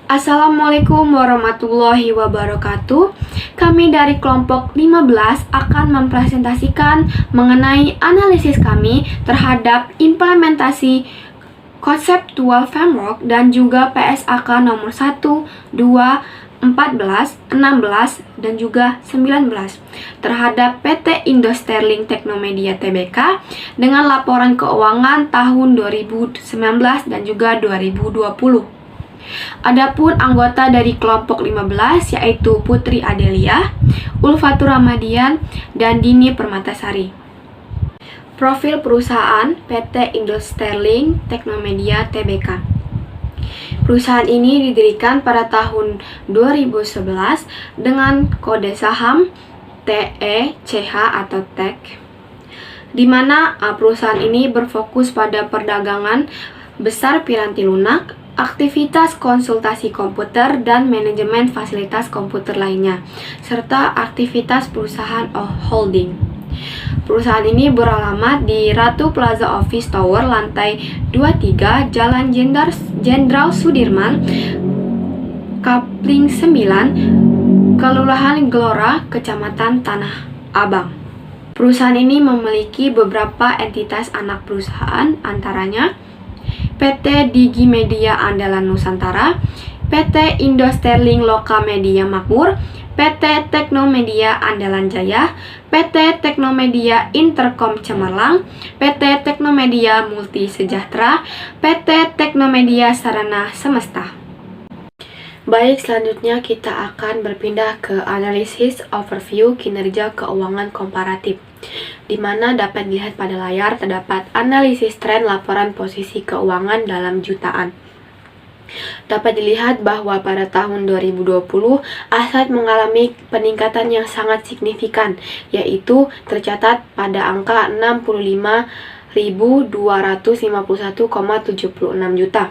Assalamualaikum warahmatullahi wabarakatuh. Kami dari kelompok 15 akan mempresentasikan mengenai analisis kami terhadap implementasi Conceptual Framework dan juga PSAK nomor 1, 2, 14, 16, dan juga 19 terhadap PT Indo Sterling Teknomedia Tbk dengan laporan keuangan tahun 2019 dan juga 2020. Adapun anggota dari kelompok 15 yaitu Putri Adelia, Ulfatur Ramadian, dan Dini Permatasari. Profil perusahaan PT Indo Sterling Teknomedia Tbk. Perusahaan ini didirikan pada tahun 2011 dengan kode saham TECH atau TEC, di mana perusahaan ini berfokus pada perdagangan besar piranti lunak, aktivitas konsultasi komputer dan manajemen fasilitas komputer lainnya, serta aktivitas perusahaan holding. Perusahaan ini beralamat di Ratu Plaza Office Tower, lantai 23, Jalan Jenderal Sudirman, Kapling 9, Kelurahan Gelora, Kecamatan Tanah Abang. Perusahaan ini memiliki beberapa entitas anak perusahaan, antaranya PT Digi Media Andalan Nusantara, PT Indo Sterling Loka Media Makmur, PT Teknomedia Andalan Jaya, PT Teknomedia Intercom Cemerlang, PT Teknomedia Multi Sejahtera, PT Teknomedia Sarana Semesta. Baik, selanjutnya kita akan berpindah ke analisis overview kinerja keuangan komparatif, di mana dapat dilihat pada layar terdapat analisis tren laporan posisi keuangan dalam jutaan. Dapat dilihat bahwa pada tahun 2020, aset mengalami peningkatan yang sangat signifikan, yaitu tercatat pada angka 65.251,76 juta.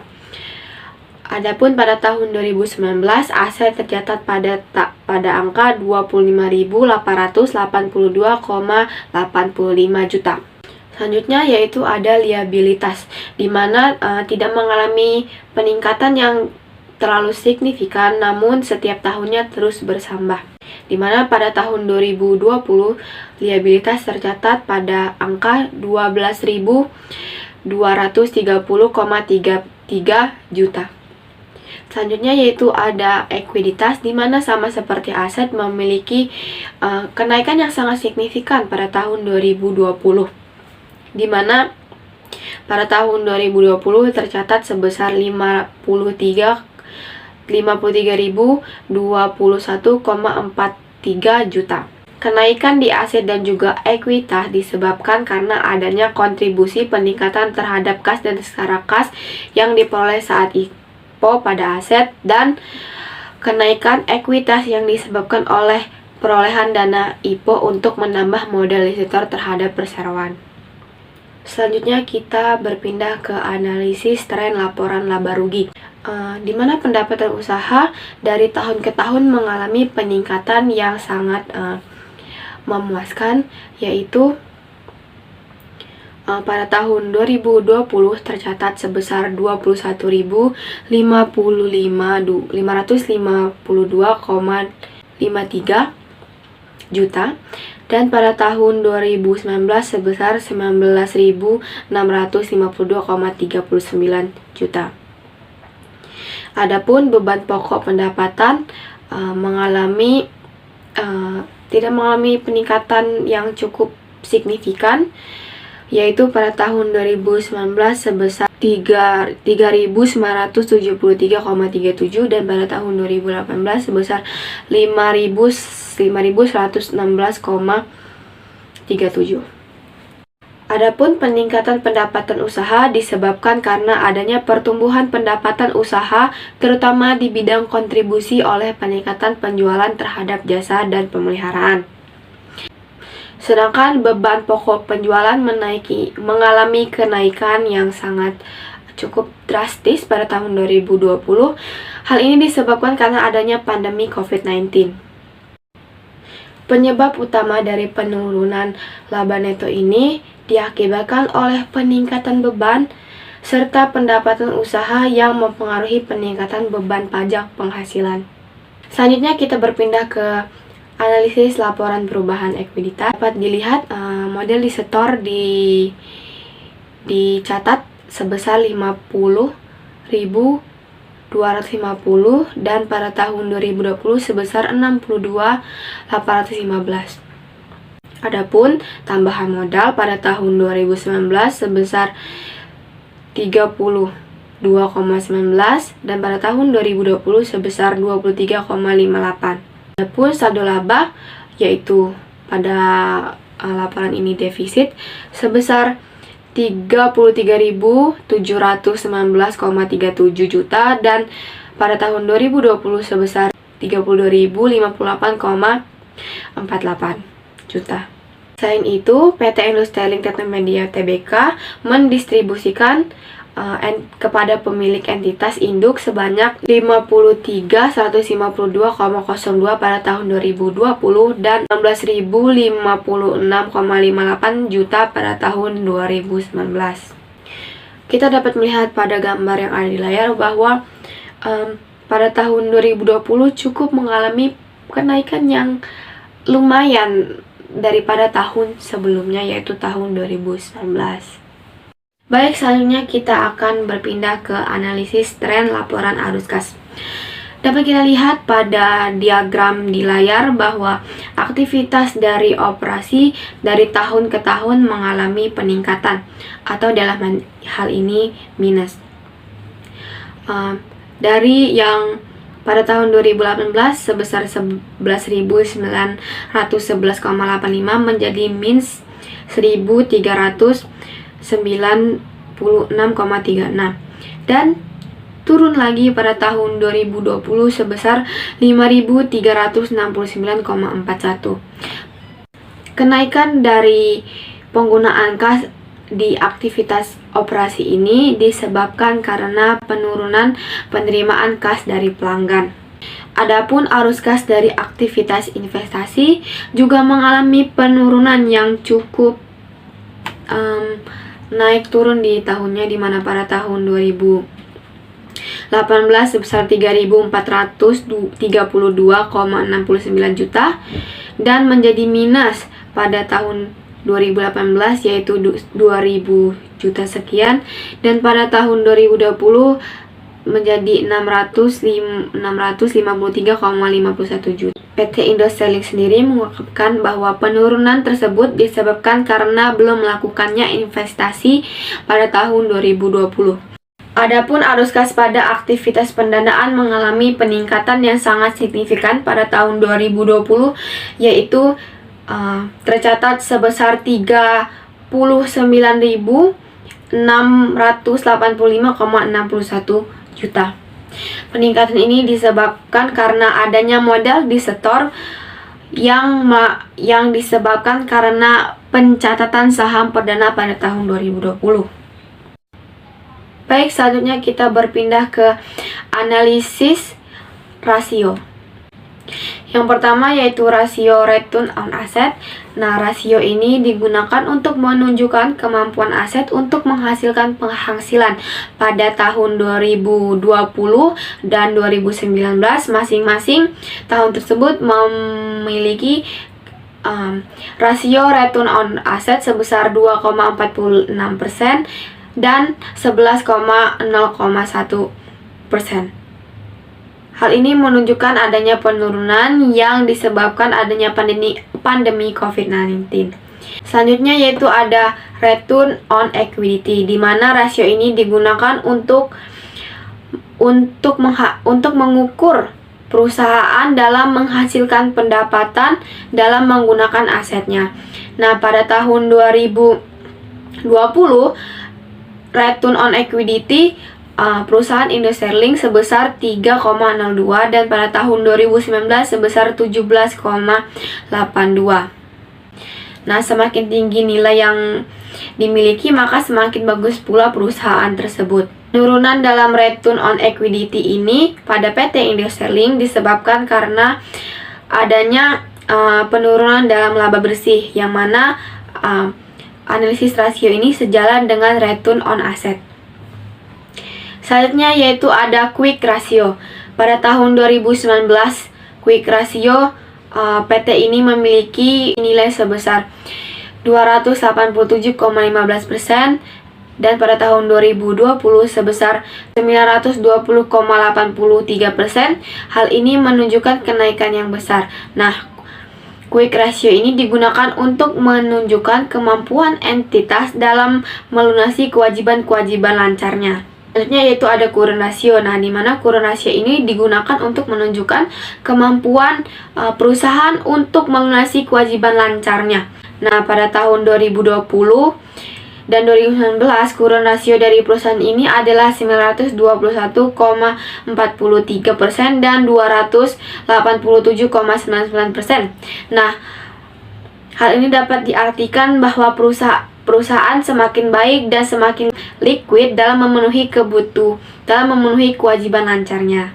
Adapun pada tahun 2019, aset tercatat pada angka 25.882,85 juta. Selanjutnya yaitu ada liabilitas, di mana tidak mengalami peningkatan yang terlalu signifikan, namun setiap tahunnya terus bertambah. Di mana pada tahun 2020, liabilitas tercatat pada angka 12.230,33 juta. Selanjutnya yaitu ada ekuiditas, di mana sama seperti aset memiliki kenaikan yang sangat signifikan pada tahun 2020, di mana pada tahun 2020 tercatat sebesar 53.021,43 juta. Kenaikan di aset dan juga ekuitas disebabkan karena adanya kontribusi peningkatan terhadap kas dan setara kas yang diperoleh saat IPO pada aset, dan kenaikan ekuitas yang disebabkan oleh perolehan dana IPO untuk menambah modal depositor terhadap perseroan. Selanjutnya kita berpindah ke analisis tren laporan laba rugi, di mana pendapatan usaha dari tahun ke tahun mengalami peningkatan yang sangat memuaskan, yaitu pada tahun 2020 tercatat sebesar 21.552,53 juta, dan pada tahun 2019 sebesar 19.652,39 juta. Adapun beban pokok pendapatan tidak mengalami peningkatan yang cukup signifikan, yaitu pada tahun 2019 sebesar 3.973,37 dan pada tahun 2018 sebesar 5.116,37. Adapun peningkatan pendapatan usaha disebabkan karena adanya pertumbuhan pendapatan usaha, terutama di bidang kontribusi oleh peningkatan penjualan terhadap jasa dan pemeliharaan. Sedangkan beban pokok penjualan mengalami kenaikan yang sangat cukup drastis pada tahun 2020. Hal ini disebabkan karena adanya pandemi COVID-19. Penyebab utama dari penurunan laba neto ini diakibatkan oleh peningkatan beban serta pendapatan usaha yang mempengaruhi peningkatan beban pajak penghasilan. Selanjutnya kita berpindah ke analisis laporan perubahan ekuiditas. Dapat dilihat model disetor dicatat sebesar 50.250 dan pada tahun 2020 sebesar 62.815. Adapun tambahan modal pada tahun 2019 sebesar 32,19 dan pada tahun 2020 sebesar 23,58. Adapun saldo laba yaitu pada laporan ini defisit sebesar 33.719,37 juta dan pada tahun 2020 sebesar 32.058,48 juta. Selain itu, PT Indostelink Tekno Media Tbk mendistribusikan kepada pemilik entitas induk sebanyak 53.152,02 pada tahun 2020 dan 16.056,58 juta pada tahun 2019. Kita dapat melihat pada gambar yang ada di layar bahwa pada tahun 2020 cukup mengalami kenaikan yang lumayan daripada tahun sebelumnya, yaitu tahun 2019. Baik, selanjutnya kita akan berpindah ke analisis tren laporan arus kas. Dapat kita lihat pada diagram di layar bahwa aktivitas dari operasi dari tahun ke tahun mengalami peningkatan atau dalam hal ini minus. Dari yang pada tahun 2018 sebesar 11.911,85 menjadi minus 1.396,36 dan turun lagi pada tahun 2020 sebesar 5.369,41. Kenaikan dari penggunaan kas di aktivitas operasi ini disebabkan karena penurunan penerimaan kas dari pelanggan. Adapun arus kas dari aktivitas investasi juga mengalami penurunan yang cukup naik turun di tahunnya, di mana pada tahun 2018 sebesar 3.432,69 juta dan menjadi minus pada tahun 2018 yaitu 2.000 juta sekian dan pada tahun 2020 menjadi 653,51 juta. PT Indostelink sendiri mengungkapkan bahwa penurunan tersebut disebabkan karena belum melakukannya investasi pada tahun 2020. Adapun arus kas pada aktivitas pendanaan mengalami peningkatan yang sangat signifikan pada tahun 2020 yaitu tercatat sebesar 39.685,61 juta. Peningkatan ini disebabkan karena adanya modal disetor yang disebabkan karena pencatatan saham perdana pada tahun 2020. Baik, selanjutnya kita berpindah ke analisis rasio. Yang pertama yaitu rasio return on asset. Nah, rasio ini digunakan untuk menunjukkan kemampuan aset untuk menghasilkan penghasilan pada tahun 2020 dan 2019 masing-masing. Tahun tersebut memiliki rasio return on asset sebesar 2,46% dan 11,01%. Hal ini menunjukkan adanya penurunan yang disebabkan adanya pandemi COVID-19. Selanjutnya yaitu ada return on equity, di mana rasio ini digunakan untuk mengukur perusahaan dalam menghasilkan pendapatan dalam menggunakan asetnya. Nah, pada tahun 2020 return on equity perusahaan Indostelink sebesar 3,02 dan pada tahun 2019 sebesar 17,82. Nah, semakin tinggi nilai yang dimiliki maka semakin bagus pula perusahaan tersebut. Penurunan dalam return on equity ini pada PT Indostelink disebabkan karena adanya penurunan dalam laba bersih, yang mana analisis rasio ini sejalan dengan return on asset. Selanjutnya yaitu ada quick ratio. Pada tahun 2019, quick ratio PT ini memiliki nilai sebesar 287,15% dan pada tahun 2020 sebesar 920,83%. Hal ini menunjukkan kenaikan yang besar. Nah, quick ratio ini digunakan untuk menunjukkan kemampuan entitas dalam melunasi kewajiban-kewajiban lancarnya. Selanjutnya yaitu ada current ratio. Nah, di mana current ratio ini digunakan untuk menunjukkan kemampuan perusahaan untuk melunasi kewajiban lancarnya. Nah, pada tahun 2020 dan 2019, current ratio dari perusahaan ini adalah 921,43% dan 287,99%. Nah, hal ini dapat diartikan bahwa perusahaan semakin baik dan semakin liquid dalam memenuhi kewajiban lancarnya.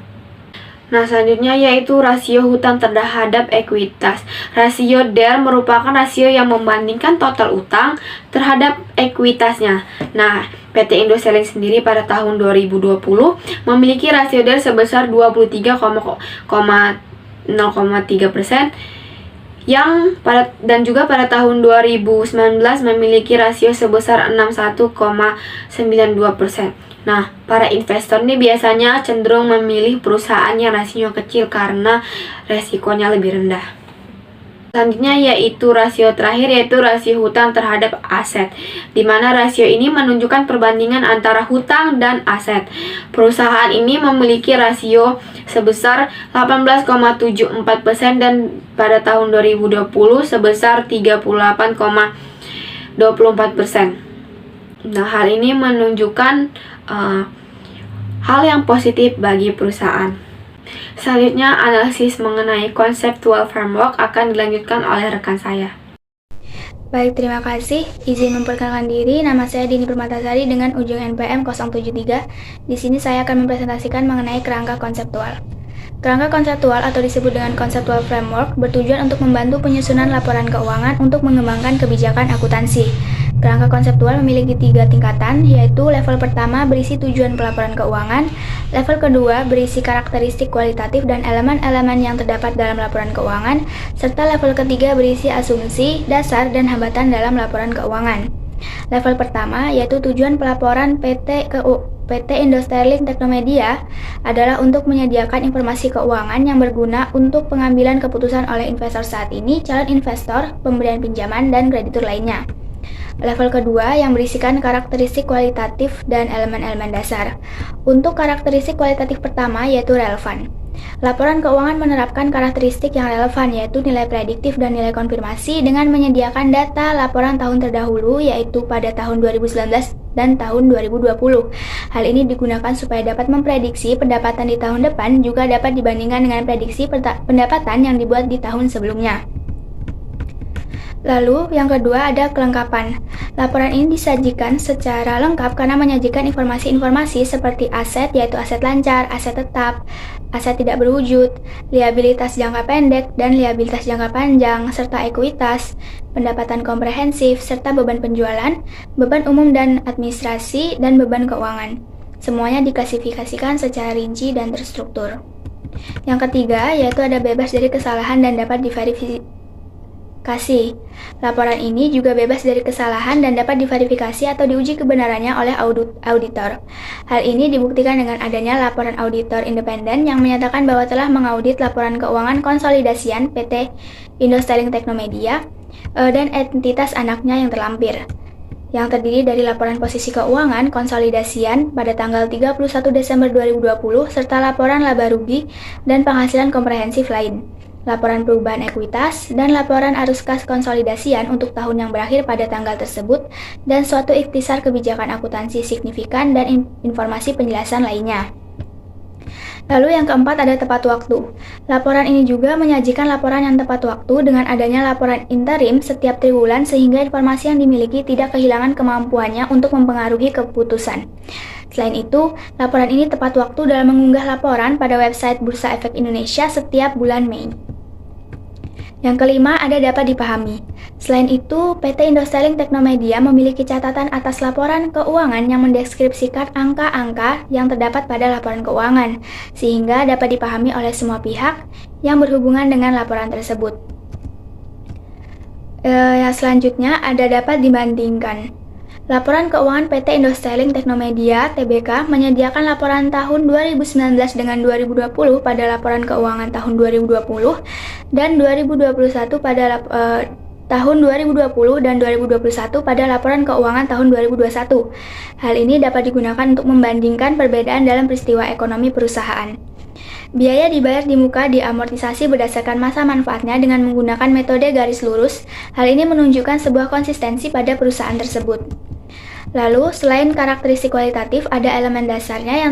Nah, selanjutnya yaitu rasio hutang terhadap ekuitas. Rasio DER merupakan rasio yang membandingkan total utang terhadap ekuitasnya. Nah, PT Indoshelling sendiri pada tahun 2020 memiliki rasio DER sebesar 23,03% dan juga pada tahun 2019 memiliki rasio sebesar 61,92%. Nah, para investor ini biasanya cenderung memilih perusahaan yang rasionya kecil karena resikonya lebih rendah. Selanjutnya yaitu rasio terakhir, yaitu rasio hutang terhadap aset, di mana rasio ini menunjukkan perbandingan antara hutang dan aset. Perusahaan ini memiliki rasio sebesar 18,74% dan pada tahun 2020 sebesar 38,24%. Nah, hal ini menunjukkan hal yang positif bagi perusahaan. Selanjutnya, analisis mengenai conceptual framework akan dilanjutkan oleh rekan saya. Baik, terima kasih. Izin memperkenalkan diri, nama saya Dini Permatasari dengan ujung NPM 073. Di sini saya akan mempresentasikan mengenai kerangka konseptual. Kerangka konseptual atau disebut dengan conceptual framework bertujuan untuk membantu penyusunan laporan keuangan untuk mengembangkan kebijakan akuntansi. Kerangka konseptual memiliki 3 tingkatan, yaitu level pertama berisi tujuan pelaporan keuangan, level kedua berisi karakteristik kualitatif dan elemen-elemen yang terdapat dalam laporan keuangan, serta level ketiga berisi asumsi, dasar, dan hambatan dalam laporan keuangan. Level pertama yaitu tujuan pelaporan PT Indoshelling Teknomedia adalah untuk menyediakan informasi keuangan yang berguna untuk pengambilan keputusan oleh investor saat ini, calon investor, pemberian pinjaman, dan kreditur lainnya. Level kedua yang berisikan karakteristik kualitatif dan elemen-elemen dasar. Untuk karakteristik kualitatif pertama yaitu relevan. Laporan keuangan menerapkan karakteristik yang relevan yaitu nilai prediktif dan nilai konfirmasi dengan menyediakan data laporan tahun terdahulu yaitu pada tahun 2019 dan tahun 2020. Hal ini digunakan supaya dapat memprediksi pendapatan di tahun depan juga dapat dibandingkan dengan prediksi pendapatan yang dibuat di tahun sebelumnya. Lalu, yang kedua ada kelengkapan. Laporan ini disajikan secara lengkap karena menyajikan informasi-informasi seperti aset, yaitu aset lancar, aset tetap, aset tidak berwujud, liabilitas jangka pendek dan liabilitas jangka panjang, serta ekuitas, pendapatan komprehensif, serta beban penjualan, beban umum dan administrasi, dan beban keuangan. Semuanya diklasifikasikan secara rinci dan terstruktur. Yang ketiga, yaitu ada bebas dari kesalahan dan dapat diverifikasi. Laporan ini juga bebas dari kesalahan dan dapat diverifikasi atau diuji kebenarannya oleh auditor. Hal ini dibuktikan dengan adanya laporan auditor independen yang menyatakan bahwa telah mengaudit laporan keuangan konsolidasian PT Indoshelling Teknomedia dan entitas anaknya yang terlampir, yang terdiri dari laporan posisi keuangan konsolidasian pada tanggal 31 Desember 2020 serta laporan laba rugi dan penghasilan komprehensif lain, laporan perubahan ekuitas, dan laporan arus kas konsolidasian untuk tahun yang berakhir pada tanggal tersebut, dan suatu ikhtisar kebijakan akuntansi signifikan dan informasi penjelasan lainnya. Lalu yang keempat ada tepat waktu. Laporan ini juga menyajikan laporan yang tepat waktu dengan adanya laporan interim setiap triwulan sehingga informasi yang dimiliki tidak kehilangan kemampuannya untuk mempengaruhi keputusan. Selain itu, laporan ini tepat waktu dalam mengunggah laporan pada website Bursa Efek Indonesia setiap bulan Mei. Yang kelima, ada dapat dipahami. Selain itu, PT Indosteling Teknomedia memiliki catatan atas laporan keuangan yang mendeskripsikan angka-angka yang terdapat pada laporan keuangan, sehingga dapat dipahami oleh semua pihak yang berhubungan dengan laporan tersebut. Yang selanjutnya, ada dapat dibandingkan. Laporan keuangan PT Indosteling Teknomedia (TBK) menyediakan laporan tahun 2019 dengan 2020 pada laporan keuangan tahun 2020 dan 2021 pada tahun 2020 dan 2021 pada laporan keuangan tahun 2021. Hal ini dapat digunakan untuk membandingkan perbedaan dalam peristiwa ekonomi perusahaan. Biaya dibayar di muka diamortisasi berdasarkan masa manfaatnya dengan menggunakan metode garis lurus. Hal ini menunjukkan sebuah konsistensi pada perusahaan tersebut. Lalu, selain karakteristik kualitatif, ada elemen dasarnya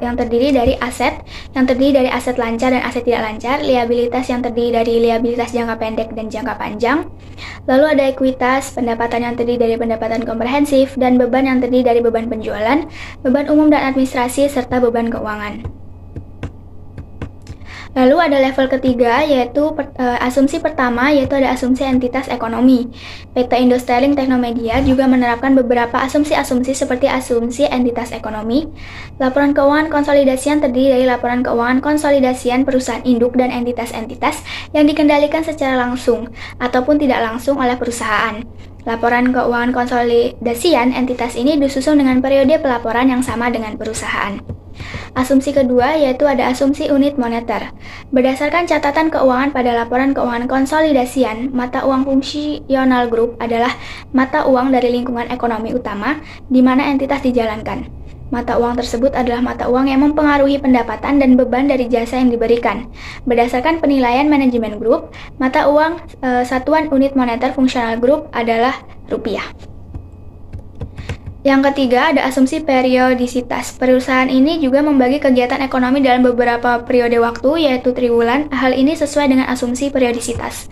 yang terdiri dari aset lancar dan aset tidak lancar, liabilitas yang terdiri dari liabilitas jangka pendek dan jangka panjang. Lalu ada ekuitas, pendapatan yang terdiri dari pendapatan komprehensif, dan beban yang terdiri dari beban penjualan, beban umum dan administrasi, serta beban keuangan. Lalu ada level ketiga, yaitu asumsi pertama, yaitu ada asumsi entitas ekonomi. PT Indosteling Teknomedia juga menerapkan beberapa asumsi-asumsi seperti asumsi entitas ekonomi, laporan keuangan konsolidasian terdiri dari laporan keuangan konsolidasian perusahaan induk dan entitas-entitas yang dikendalikan secara langsung ataupun tidak langsung oleh perusahaan. Laporan keuangan konsolidasian entitas ini disusun dengan periode pelaporan yang sama dengan perusahaan. Asumsi kedua yaitu ada asumsi unit moneter. Berdasarkan catatan keuangan pada laporan keuangan konsolidasian, mata uang fungsional grup adalah mata uang dari lingkungan ekonomi utama di mana entitas dijalankan. Mata uang tersebut adalah mata uang yang mempengaruhi pendapatan dan beban dari jasa yang diberikan. Berdasarkan penilaian manajemen grup, mata uang satuan unit moneter fungsional grup adalah rupiah. Yang ketiga, ada asumsi periodisitas. Perusahaan ini juga membagi kegiatan ekonomi dalam beberapa periode waktu, yaitu triwulan. Hal ini sesuai dengan asumsi periodisitas.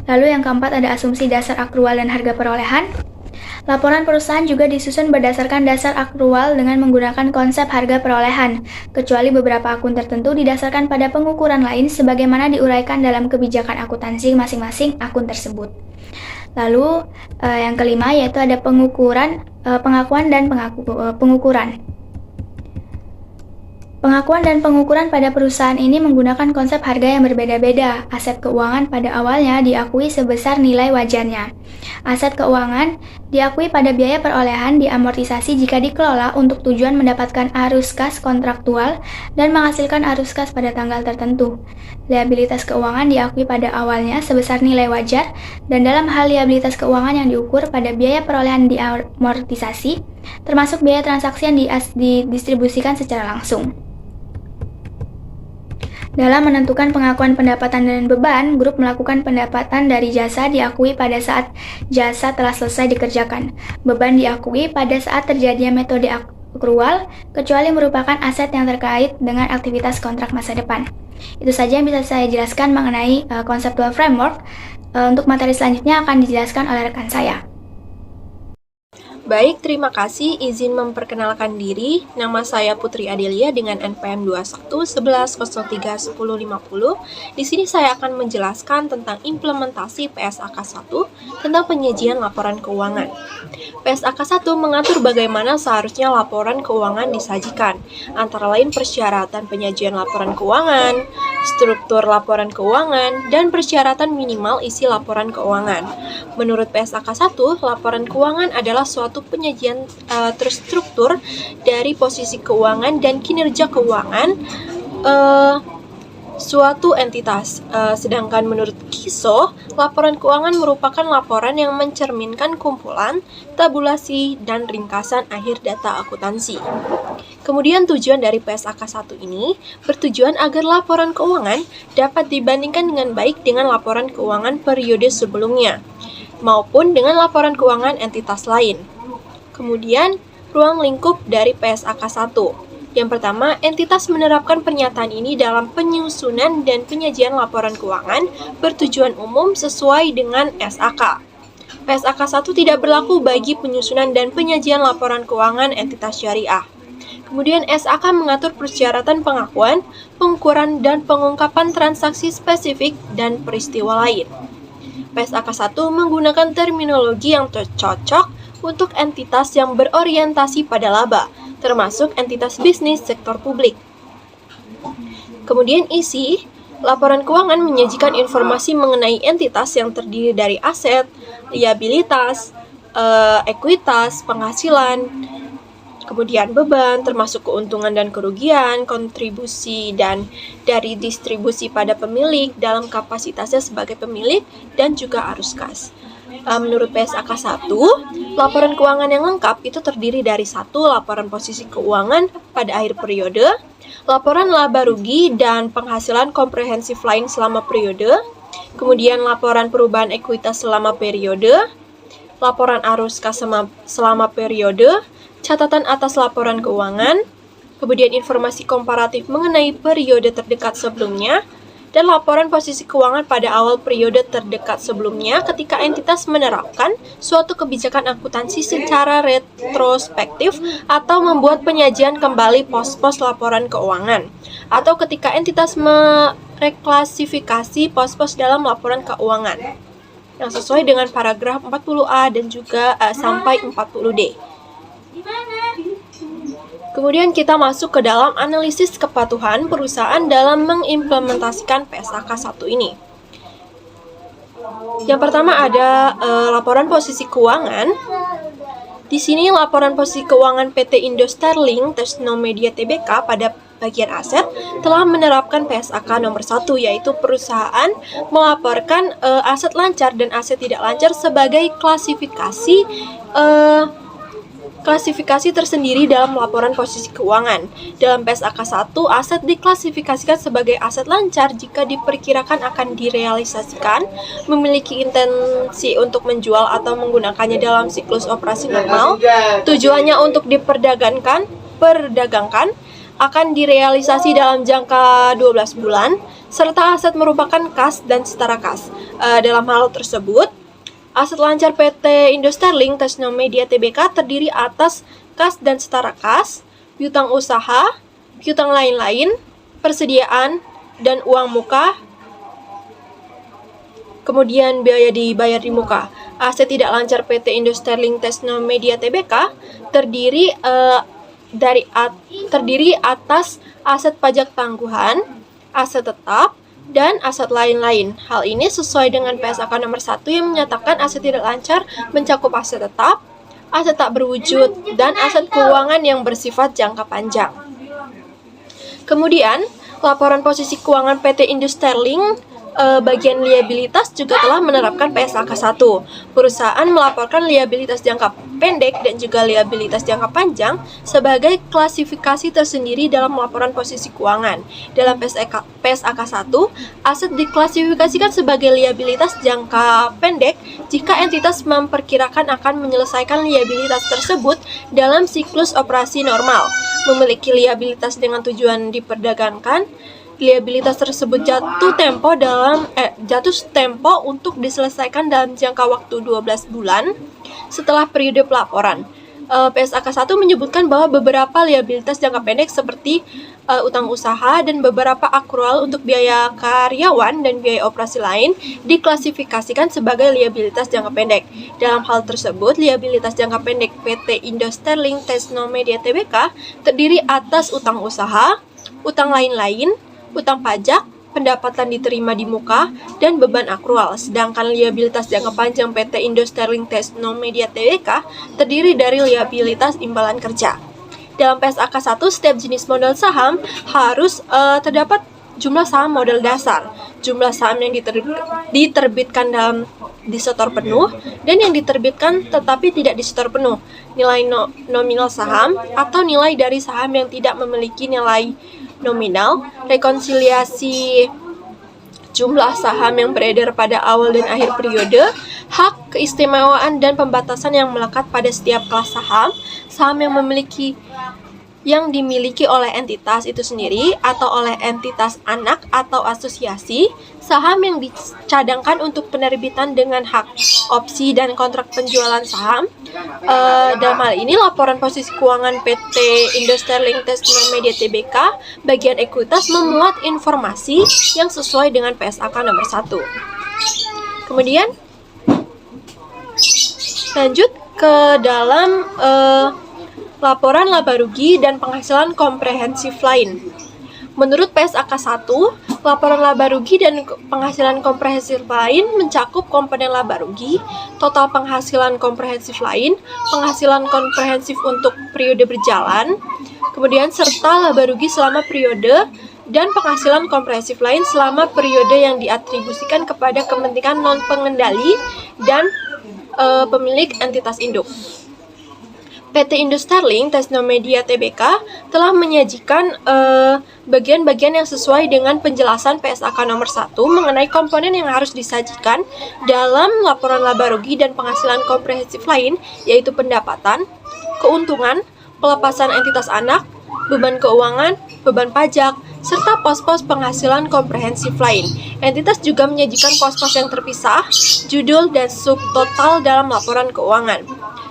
Lalu yang keempat, ada asumsi dasar akrual dan harga perolehan. Laporan perusahaan juga disusun berdasarkan dasar akrual dengan menggunakan konsep harga perolehan, kecuali beberapa akun tertentu didasarkan pada pengukuran lain sebagaimana diuraikan dalam kebijakan akuntansi masing-masing akun tersebut. Lalu yang kelima yaitu ada pengukuran, pengakuan dan pengukuran. Pengakuan dan pengukuran pada perusahaan ini menggunakan konsep harga yang berbeda-beda. Aset keuangan pada awalnya diakui sebesar nilai wajarnya. Aset keuangan diakui pada biaya perolehan diamortisasi jika dikelola untuk tujuan mendapatkan arus kas kontraktual dan menghasilkan arus kas pada tanggal tertentu. Liabilitas keuangan diakui pada awalnya sebesar nilai wajar dan dalam hal liabilitas keuangan yang diukur pada biaya perolehan diamortisasi, termasuk biaya transaksi yang didistribusikan secara langsung. Dalam menentukan pengakuan pendapatan dan beban, grup melakukan pendapatan dari jasa diakui pada saat jasa telah selesai dikerjakan. Beban diakui pada saat terjadinya metode akrual, kecuali merupakan aset yang terkait dengan aktivitas kontrak masa depan. Itu saja yang bisa saya jelaskan mengenai conceptual framework. Untuk materi selanjutnya akan dijelaskan oleh rekan saya. Baik, terima kasih. Izin memperkenalkan diri. Nama saya Putri Adelia dengan NPM 2111031050. Di sini saya akan menjelaskan tentang implementasi PSAK 1 tentang penyajian laporan keuangan. PSAK 1 mengatur bagaimana seharusnya laporan keuangan disajikan, antara lain persyaratan penyajian laporan keuangan, struktur laporan keuangan, dan persyaratan minimal isi laporan keuangan. Menurut PSAK 1, laporan keuangan adalah suatu penyajian terstruktur dari posisi keuangan dan kinerja keuangan suatu entitas. Sedangkan menurut KISO, laporan keuangan merupakan laporan yang mencerminkan kumpulan, tabulasi, dan ringkasan akhir data akuntansi. Kemudian tujuan dari PSAK 1 ini bertujuan agar laporan keuangan dapat dibandingkan dengan baik dengan laporan keuangan periode sebelumnya, maupun dengan laporan keuangan entitas lain. Kemudian, ruang lingkup dari PSAK 1. Yang pertama, entitas menerapkan pernyataan ini dalam penyusunan dan penyajian laporan keuangan bertujuan umum sesuai dengan SAK. PSAK 1 tidak berlaku bagi penyusunan dan penyajian laporan keuangan entitas syariah. Kemudian SAK mengatur persyaratan pengakuan, pengukuran, dan pengungkapan transaksi spesifik dan peristiwa lain. PSAK 1 menggunakan terminologi yang cocok untuk entitas yang berorientasi pada laba, termasuk entitas bisnis sektor publik. Kemudian isi, laporan keuangan menyajikan informasi mengenai entitas yang terdiri dari aset, liabilitas, ekuitas, penghasilan, kemudian beban, termasuk keuntungan dan kerugian, kontribusi, dan dari distribusi pada pemilik dalam kapasitasnya sebagai pemilik, dan juga arus kas. Menurut PSAK 1, laporan keuangan yang lengkap itu terdiri dari 1. Laporan posisi keuangan pada akhir periode, laporan laba rugi dan penghasilan komprehensif lain selama periode, kemudian laporan perubahan ekuitas selama periode, laporan arus kas selama periode, catatan atas laporan keuangan, kemudian informasi komparatif mengenai periode terdekat sebelumnya, dan laporan posisi keuangan pada awal periode terdekat sebelumnya ketika entitas menerapkan suatu kebijakan akuntansi secara retrospektif atau membuat penyajian kembali pos-pos laporan keuangan, atau ketika entitas mereklasifikasi pos-pos dalam laporan keuangan yang sesuai dengan paragraf 40A dan juga sampai 40D. Kemudian kita masuk ke dalam analisis kepatuhan perusahaan dalam mengimplementasikan PSAK 1 ini. Yang pertama ada laporan posisi keuangan. Di sini laporan posisi keuangan PT Indo Sterling Technomedia Tbk pada bagian aset telah menerapkan PSAK nomor 1, yaitu perusahaan melaporkan aset lancar dan aset tidak lancar sebagai klasifikasi tersendiri dalam laporan posisi keuangan. Dalam PSAK 1, aset diklasifikasikan sebagai aset lancar jika diperkirakan akan direalisasikan, memiliki intensi untuk menjual atau menggunakannya dalam siklus operasi normal, tujuannya untuk diperdagangkan, akan direalisasi dalam jangka 12 bulan, serta aset merupakan kas dan setara kas. Dalam hal tersebut, aset lancar PT Indo Sterling Technomedia Tbk terdiri atas kas dan setara kas, piutang usaha, piutang lain-lain, persediaan, dan uang muka, kemudian biaya dibayar di muka. Aset tidak lancar PT Indo Sterling Technomedia Tbk terdiri atas aset pajak tangguhan, aset tetap, dan aset lain-lain. Hal ini sesuai dengan PSAK nomor 1 yang menyatakan aset tidak lancar mencakup aset tetap, aset tak berwujud, dan aset keuangan yang bersifat jangka panjang. Kemudian, laporan posisi keuangan PT Indo Sterling bagian liabilitas juga telah menerapkan PSAK 1. Perusahaan melaporkan liabilitas jangka pendek dan juga liabilitas jangka panjang sebagai klasifikasi tersendiri dalam laporan posisi keuangan. Dalam PSAK 1, aset diklasifikasikan sebagai liabilitas jangka pendek jika entitas memperkirakan akan menyelesaikan liabilitas tersebut dalam siklus operasi normal, memiliki liabilitas dengan tujuan diperdagangkan. Liabilitas tersebut jatuh tempo untuk diselesaikan dalam jangka waktu 12 bulan setelah periode pelaporan. PSAK 1 menyebutkan bahwa beberapa liabilitas jangka pendek seperti utang usaha dan beberapa akrual untuk biaya karyawan dan biaya operasi lain diklasifikasikan sebagai liabilitas jangka pendek. Dalam hal tersebut, liabilitas jangka pendek PT Indo Sterling Technomedia Tbk terdiri atas utang usaha, utang lain-lain, utang pajak, pendapatan diterima di muka, dan beban akrual. Sedangkan liabilitas jangka panjang PT Indo Sterling Technomedia Tbk terdiri dari liabilitas imbalan kerja. Dalam PSAK 1, setiap jenis modal saham harus terdapat jumlah saham modal dasar, jumlah saham yang diterbitkan dalam disetor penuh, dan yang diterbitkan tetapi tidak disetor penuh, nilai nominal saham, atau nilai dari saham yang tidak memiliki nilai nominal, rekonsiliasi jumlah saham yang beredar pada awal dan akhir periode, hak keistimewaan dan pembatasan yang melekat pada setiap kelas saham, saham yang memiliki yang dimiliki oleh entitas itu sendiri atau oleh entitas anak atau asosiasi, saham yang dicadangkan untuk penerbitan dengan hak opsi dan kontrak penjualan saham. Dalam hal ini laporan posisi keuangan PT Indo Sterling Tesno Media Tbk bagian ekuitas memuat informasi yang sesuai dengan PSAK nomor 1. Kemudian lanjut ke dalam laporan laba rugi dan penghasilan komprehensif lain. Menurut PSAK 1, laporan laba rugi dan penghasilan komprehensif lain mencakup komponen laba rugi, total penghasilan komprehensif lain, penghasilan komprehensif untuk periode berjalan, kemudian serta laba rugi selama periode dan penghasilan komprehensif lain selama periode yang diatribusikan kepada kepentingan non-pengendali dan pemilik entitas induk. PT Indo Sterling Tesno Media Tbk telah menyajikan bagian-bagian yang sesuai dengan penjelasan PSAK nomor 1 mengenai komponen yang harus disajikan dalam laporan laba rugi dan penghasilan komprehensif lain, yaitu pendapatan, keuntungan, pelepasan entitas anak, beban keuangan, beban pajak, serta pos-pos penghasilan komprehensif lain. Entitas juga menyajikan pos-pos yang terpisah, judul, dan subtotal dalam laporan keuangan.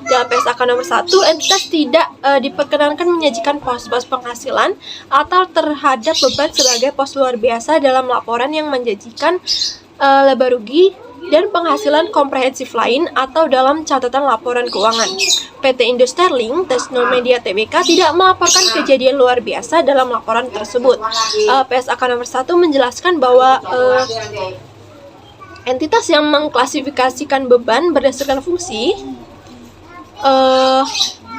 Dalam PSAK nomor 1, entitas tidak diperkenankan menyajikan pos-pos penghasilan atau terhadap beban sebagai pos luar biasa dalam laporan yang menjanjikan laba rugi dan penghasilan komprehensif lain atau dalam catatan laporan keuangan. PT Indo Sterling Tesno Media Tbk tidak melaporkan kejadian luar biasa dalam laporan tersebut. PSAK nomor 1 menjelaskan bahwa entitas yang mengklasifikasikan beban berdasarkan fungsi,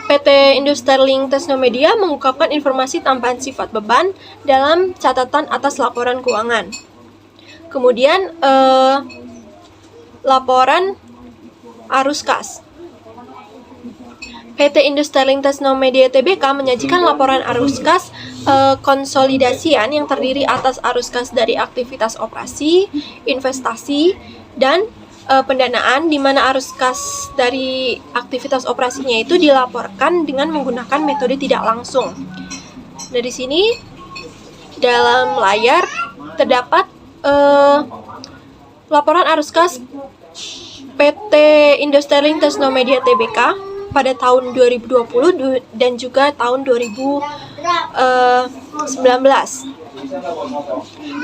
PT Indo Sterling Tesno Media mengungkapkan informasi tambahan sifat beban dalam catatan atas laporan keuangan. Kemudian laporan arus kas. PT Indo Sterling Tesno Media Tbk menyajikan laporan arus kas konsolidasian yang terdiri atas arus kas dari aktivitas operasi, investasi, dan pendanaan, di mana arus kas dari aktivitas operasinya itu dilaporkan dengan menggunakan metode tidak langsung. Dari sini dalam layar terdapat laporan arus kas PT Indo Sterling Tesno Media Tbk pada tahun 2020 dan juga tahun 2019.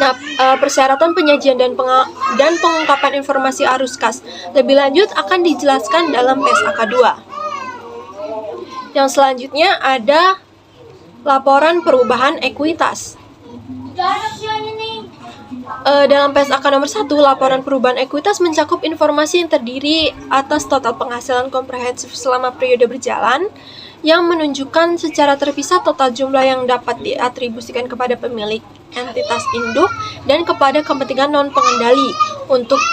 Nah, persyaratan penyajian dan pengungkapan informasi arus kas lebih lanjut akan dijelaskan dalam PSAK 2. Yang selanjutnya ada laporan perubahan ekuitas. Dalam PSAK nomor 1, laporan perubahan ekuitas mencakup informasi yang terdiri atas total penghasilan komprehensif selama periode berjalan, yang menunjukkan secara terpisah total jumlah yang dapat diatribusikan kepada pemilik entitas induk dan kepada kepentingan non-pengendali. Untuk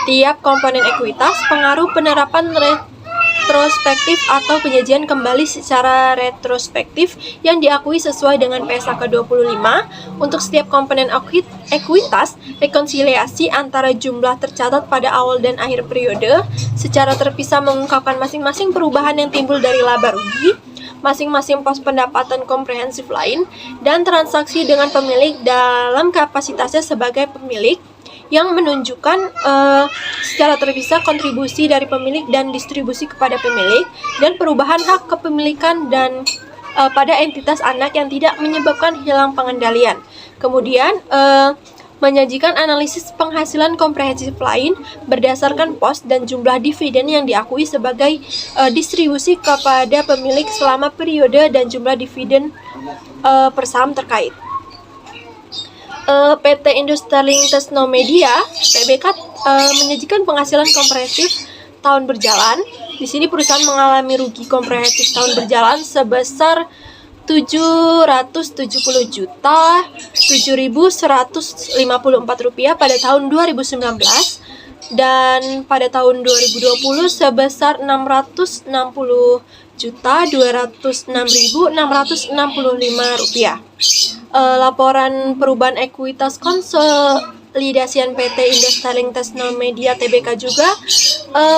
tiap komponen ekuitas, pengaruh penerapan retrospektif atau penyajian kembali secara retrospektif yang diakui sesuai dengan PSAK 25. Untuk setiap komponen ekuitas, rekonsiliasi antara jumlah tercatat pada awal dan akhir periode secara terpisah mengungkapkan masing-masing perubahan yang timbul dari laba rugi, masing-masing pos pendapatan komprehensif lain, dan transaksi dengan pemilik dalam kapasitasnya sebagai pemilik, yang menunjukkan secara terpisah kontribusi dari pemilik dan distribusi kepada pemilik, dan perubahan hak kepemilikan dan pada entitas anak yang tidak menyebabkan hilang pengendalian. Kemudian menyajikan analisis penghasilan komprehensif lain berdasarkan pos dan jumlah dividen yang diakui sebagai distribusi kepada pemilik selama periode dan jumlah dividen per saham terkait. PT Indo Sterling Tesno Media Tbk menyajikan penghasilan komprehensif tahun berjalan. Di sini perusahaan mengalami rugi komprehensif tahun berjalan sebesar Rp707.7.154 pada tahun 2019, dan pada tahun 2020 sebesar Rp606.206.665. Laporan perubahan ekuitas konsolidasian PT Indo Sterling Tesno Media Tbk juga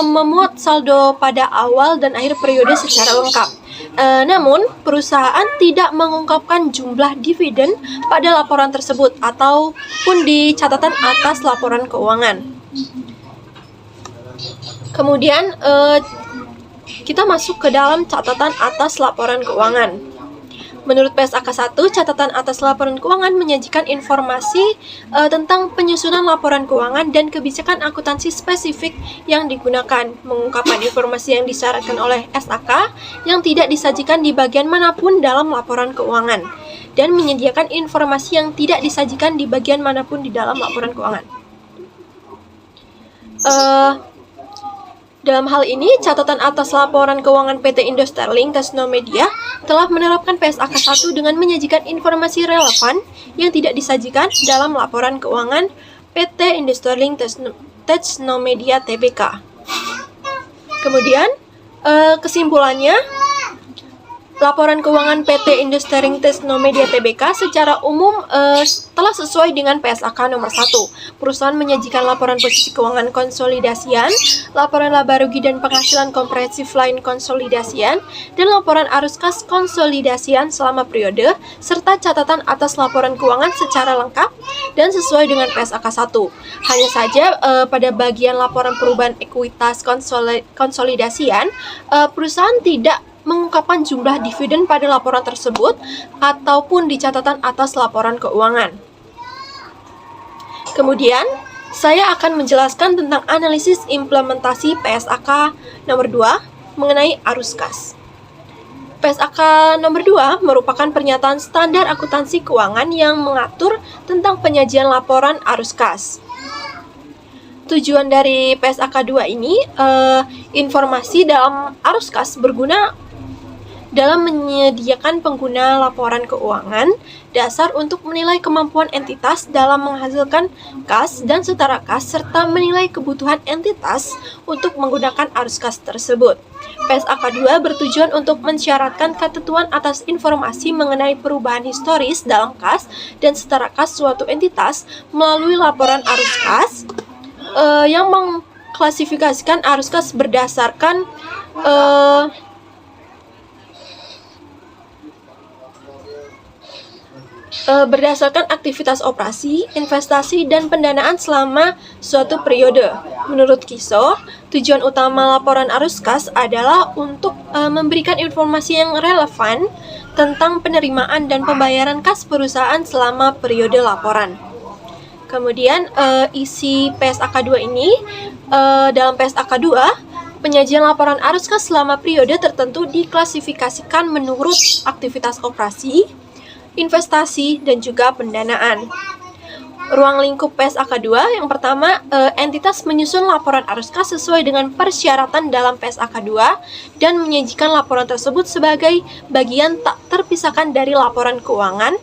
memuat saldo pada awal dan akhir periode secara lengkap. Namun, perusahaan tidak mengungkapkan jumlah dividen pada laporan tersebut ataupun di catatan atas laporan keuangan. Kemudian, kita masuk ke dalam catatan atas laporan keuangan. Menurut PSAK 1, catatan atas laporan keuangan menyajikan informasi tentang penyusunan laporan keuangan dan kebijakan akuntansi spesifik yang digunakan, mengungkapkan informasi yang disyaratkan oleh SAK yang tidak disajikan di bagian manapun dalam laporan keuangan, dan menyediakan informasi yang tidak disajikan di bagian manapun di dalam laporan keuangan. Dalam hal ini, catatan atas laporan keuangan PT Indo Sterling Tesnomedia telah menerapkan PSAK 1 dengan menyajikan informasi relevan yang tidak disajikan dalam laporan keuangan PT Indo Sterling Tesnomedia Tbk. Kemudian, kesimpulannya, laporan keuangan PT Indo Sterling Tesnomedia Tbk secara umum telah sesuai dengan PSAK nomor 1. Perusahaan menyajikan laporan posisi keuangan konsolidasian, laporan laba rugi dan penghasilan komprehensif lain konsolidasian, dan laporan arus kas konsolidasian selama periode, serta catatan atas laporan keuangan secara lengkap dan sesuai dengan PSAK 1. Hanya saja pada bagian laporan perubahan ekuitas konsolidasian, perusahaan tidak mengungkapkan jumlah dividen pada laporan tersebut ataupun di catatan atas laporan keuangan. Kemudian, saya akan menjelaskan tentang analisis implementasi PSAK nomor 2 mengenai arus kas. PSAK nomor 2 merupakan pernyataan standar akuntansi keuangan yang mengatur tentang penyajian laporan arus kas. Tujuan dari PSAK 2 ini, informasi dalam arus kas berguna dalam menyediakan pengguna laporan keuangan dasar untuk menilai kemampuan entitas dalam menghasilkan kas dan setara kas, serta menilai kebutuhan entitas untuk menggunakan arus kas tersebut. PSAK 2 bertujuan untuk mensyaratkan ketentuan atas informasi mengenai perubahan historis dalam kas dan setara kas suatu entitas melalui laporan arus kas yang mengklasifikasikan arus kas berdasarkan aktivitas operasi, investasi, dan pendanaan selama suatu periode. Menurut KISO, tujuan utama laporan arus kas adalah untuk memberikan informasi yang relevan tentang penerimaan dan pembayaran kas perusahaan selama periode laporan. Kemudian, isi PSAK 2 ini, dalam PSAK 2, penyajian laporan arus kas selama periode tertentu diklasifikasikan menurut aktivitas operasi, investasi, dan juga pendanaan. Ruang lingkup PSAK 2, yang pertama, entitas menyusun laporan arus kas sesuai dengan persyaratan dalam PSAK 2 dan menyajikan laporan tersebut sebagai bagian tak terpisahkan dari laporan keuangan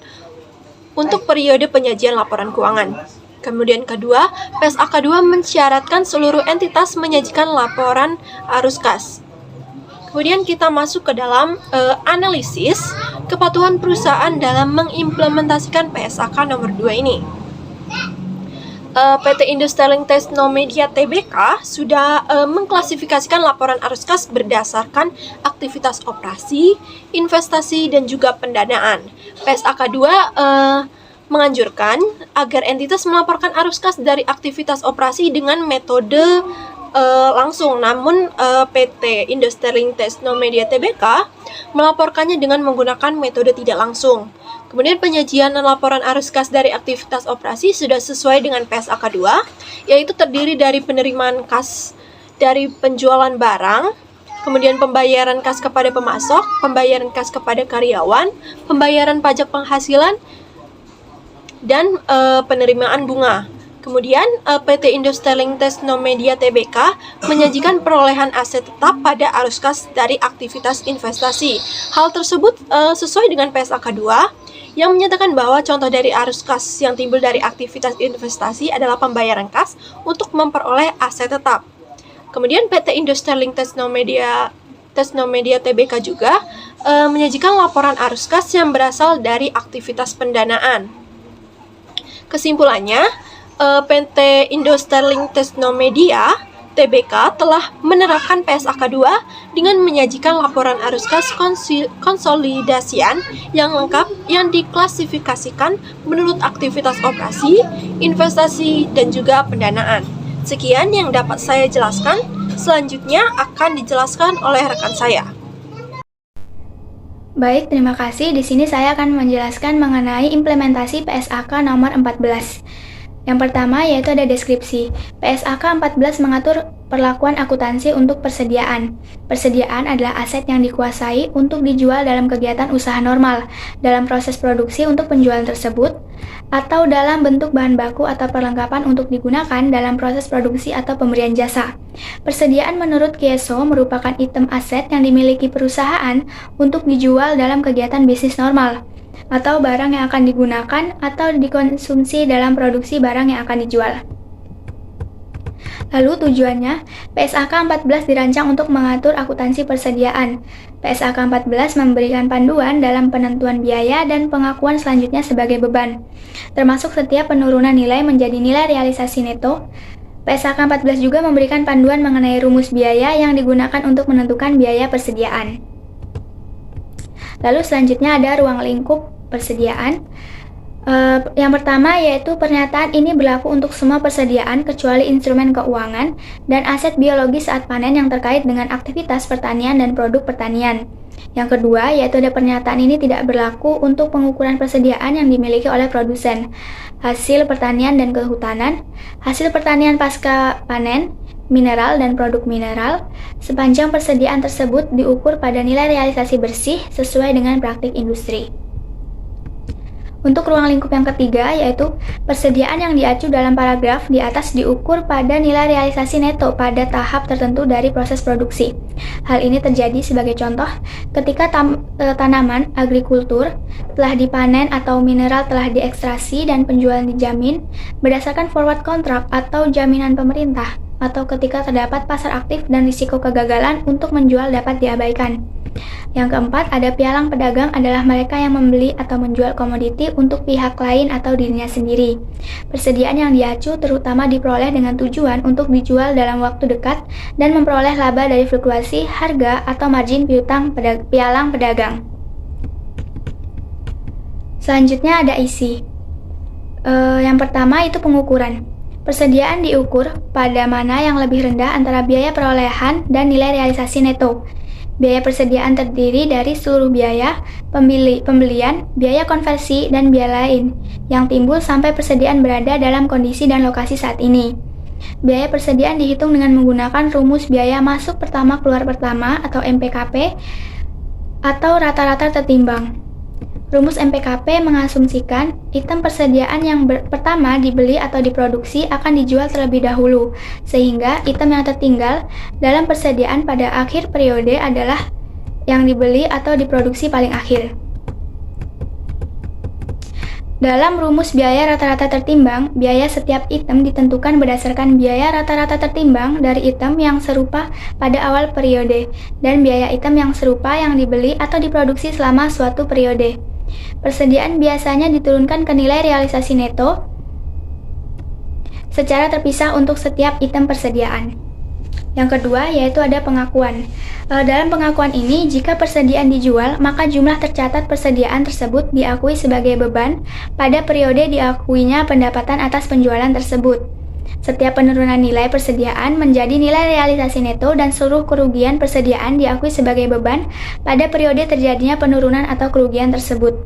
untuk periode penyajian laporan keuangan. Kemudian kedua, PSAK 2 mensyaratkan seluruh entitas menyajikan laporan arus kas. Kemudian kita masuk ke dalam analisis kepatuhan perusahaan dalam mengimplementasikan PSAK nomor 2 ini. PT Indo Sterling Tesnomedia Tbk sudah mengklasifikasikan laporan arus kas berdasarkan aktivitas operasi, investasi, dan juga pendanaan. PSAK 2 menganjurkan agar entitas melaporkan arus kas dari aktivitas operasi dengan metode langsung, namun PT Indo Sterling Tesnomedia Tbk melaporkannya dengan menggunakan metode tidak langsung. Kemudian penyajian dan laporan arus kas dari aktivitas operasi sudah sesuai dengan PSAK 2, yaitu terdiri dari penerimaan kas dari penjualan barang, kemudian pembayaran kas kepada pemasok, pembayaran kas kepada karyawan, pembayaran pajak penghasilan, dan penerimaan bunga. Kemudian, PT Indo Sterling Tesnomedia Tbk menyajikan perolehan aset tetap pada arus kas dari aktivitas investasi. Hal tersebut sesuai dengan PSAK 2 yang menyatakan bahwa contoh dari arus kas yang timbul dari aktivitas investasi adalah pembayaran kas untuk memperoleh aset tetap. Kemudian PT Indo Sterling Tesnomedia Tbk juga menyajikan laporan arus kas yang berasal dari aktivitas pendanaan. Kesimpulannya, PT Indo Sterling Tesnomedia TBK telah menerapkan PSAK 2 dengan menyajikan laporan arus kas konsolidasian yang lengkap yang diklasifikasikan menurut aktivitas operasi, investasi, dan juga pendanaan. Sekian yang dapat saya jelaskan, selanjutnya akan dijelaskan oleh rekan saya. Baik, terima kasih. Di sini saya akan menjelaskan mengenai implementasi PSAK nomor 14. Yang pertama yaitu ada deskripsi. PSAK 14 mengatur perlakuan akuntansi untuk persediaan. Persediaan adalah aset yang dikuasai untuk dijual dalam kegiatan usaha normal, dalam proses produksi untuk penjualan tersebut, atau dalam bentuk bahan baku atau perlengkapan untuk digunakan dalam proses produksi atau pemberian jasa. Persediaan menurut KIESO merupakan item aset yang dimiliki perusahaan untuk dijual dalam kegiatan bisnis normal, atau barang yang akan digunakan atau dikonsumsi dalam produksi barang yang akan dijual. Lalu tujuannya, PSAK 14 dirancang untuk mengatur akuntansi persediaan. PSAK 14 memberikan panduan dalam penentuan biaya dan pengakuan selanjutnya sebagai beban, termasuk setiap penurunan nilai menjadi nilai realisasi neto. PSAK 14 juga memberikan panduan mengenai rumus biaya yang digunakan untuk menentukan biaya persediaan. Lalu selanjutnya ada ruang lingkup persediaan. Yang pertama yaitu pernyataan ini berlaku untuk semua persediaan kecuali instrumen keuangan dan aset biologis saat panen yang terkait dengan aktivitas pertanian dan produk pertanian. Yang kedua yaitu ada pernyataan ini tidak berlaku untuk pengukuran persediaan yang dimiliki oleh produsen, hasil pertanian dan kehutanan, hasil pertanian pasca panen, mineral dan produk mineral, sepanjang persediaan tersebut diukur pada nilai realisasi bersih sesuai dengan praktik industri. Untuk ruang lingkup yang ketiga yaitu persediaan yang diacu dalam paragraf di atas diukur pada nilai realisasi neto pada tahap tertentu dari proses produksi. Hal ini terjadi sebagai contoh ketika tanaman agrikultur telah dipanen atau mineral telah diekstraksi dan penjualan dijamin berdasarkan forward contract atau jaminan pemerintah, atau ketika terdapat pasar aktif dan risiko kegagalan untuk menjual dapat diabaikan. Yang keempat, ada pialang pedagang adalah mereka yang membeli atau menjual komoditi untuk pihak lain atau dirinya sendiri. Persediaan yang diacu terutama diperoleh dengan tujuan untuk dijual dalam waktu dekat dan memperoleh laba dari fluktuasi harga atau margin pialang pedagang. Selanjutnya ada isi. Yang pertama itu pengukuran. Persediaan diukur pada mana yang lebih rendah antara biaya perolehan dan nilai realisasi neto. Biaya persediaan terdiri dari seluruh biaya, pembelian, biaya konversi, dan biaya lain yang timbul sampai persediaan berada dalam kondisi dan lokasi saat ini. Biaya persediaan dihitung dengan menggunakan rumus biaya masuk pertama keluar pertama atau MPKP atau rata-rata tertimbang. Rumus MPKP mengasumsikan item persediaan yang pertama dibeli atau diproduksi akan dijual terlebih dahulu, sehingga item yang tertinggal dalam persediaan pada akhir periode adalah yang dibeli atau diproduksi paling akhir. Dalam rumus biaya rata-rata tertimbang, biaya setiap item ditentukan berdasarkan biaya rata-rata tertimbang dari item yang serupa pada awal periode dan biaya item yang serupa yang dibeli atau diproduksi selama suatu periode. Persediaan biasanya diturunkan ke nilai realisasi neto secara terpisah untuk setiap item persediaan. Yang kedua yaitu ada pengakuan. Dalam pengakuan ini, jika persediaan dijual, maka jumlah tercatat persediaan tersebut diakui sebagai beban pada periode diakuinya pendapatan atas penjualan tersebut. Setiap penurunan nilai persediaan menjadi nilai realisasi neto dan seluruh kerugian persediaan diakui sebagai beban pada periode terjadinya penurunan atau kerugian tersebut.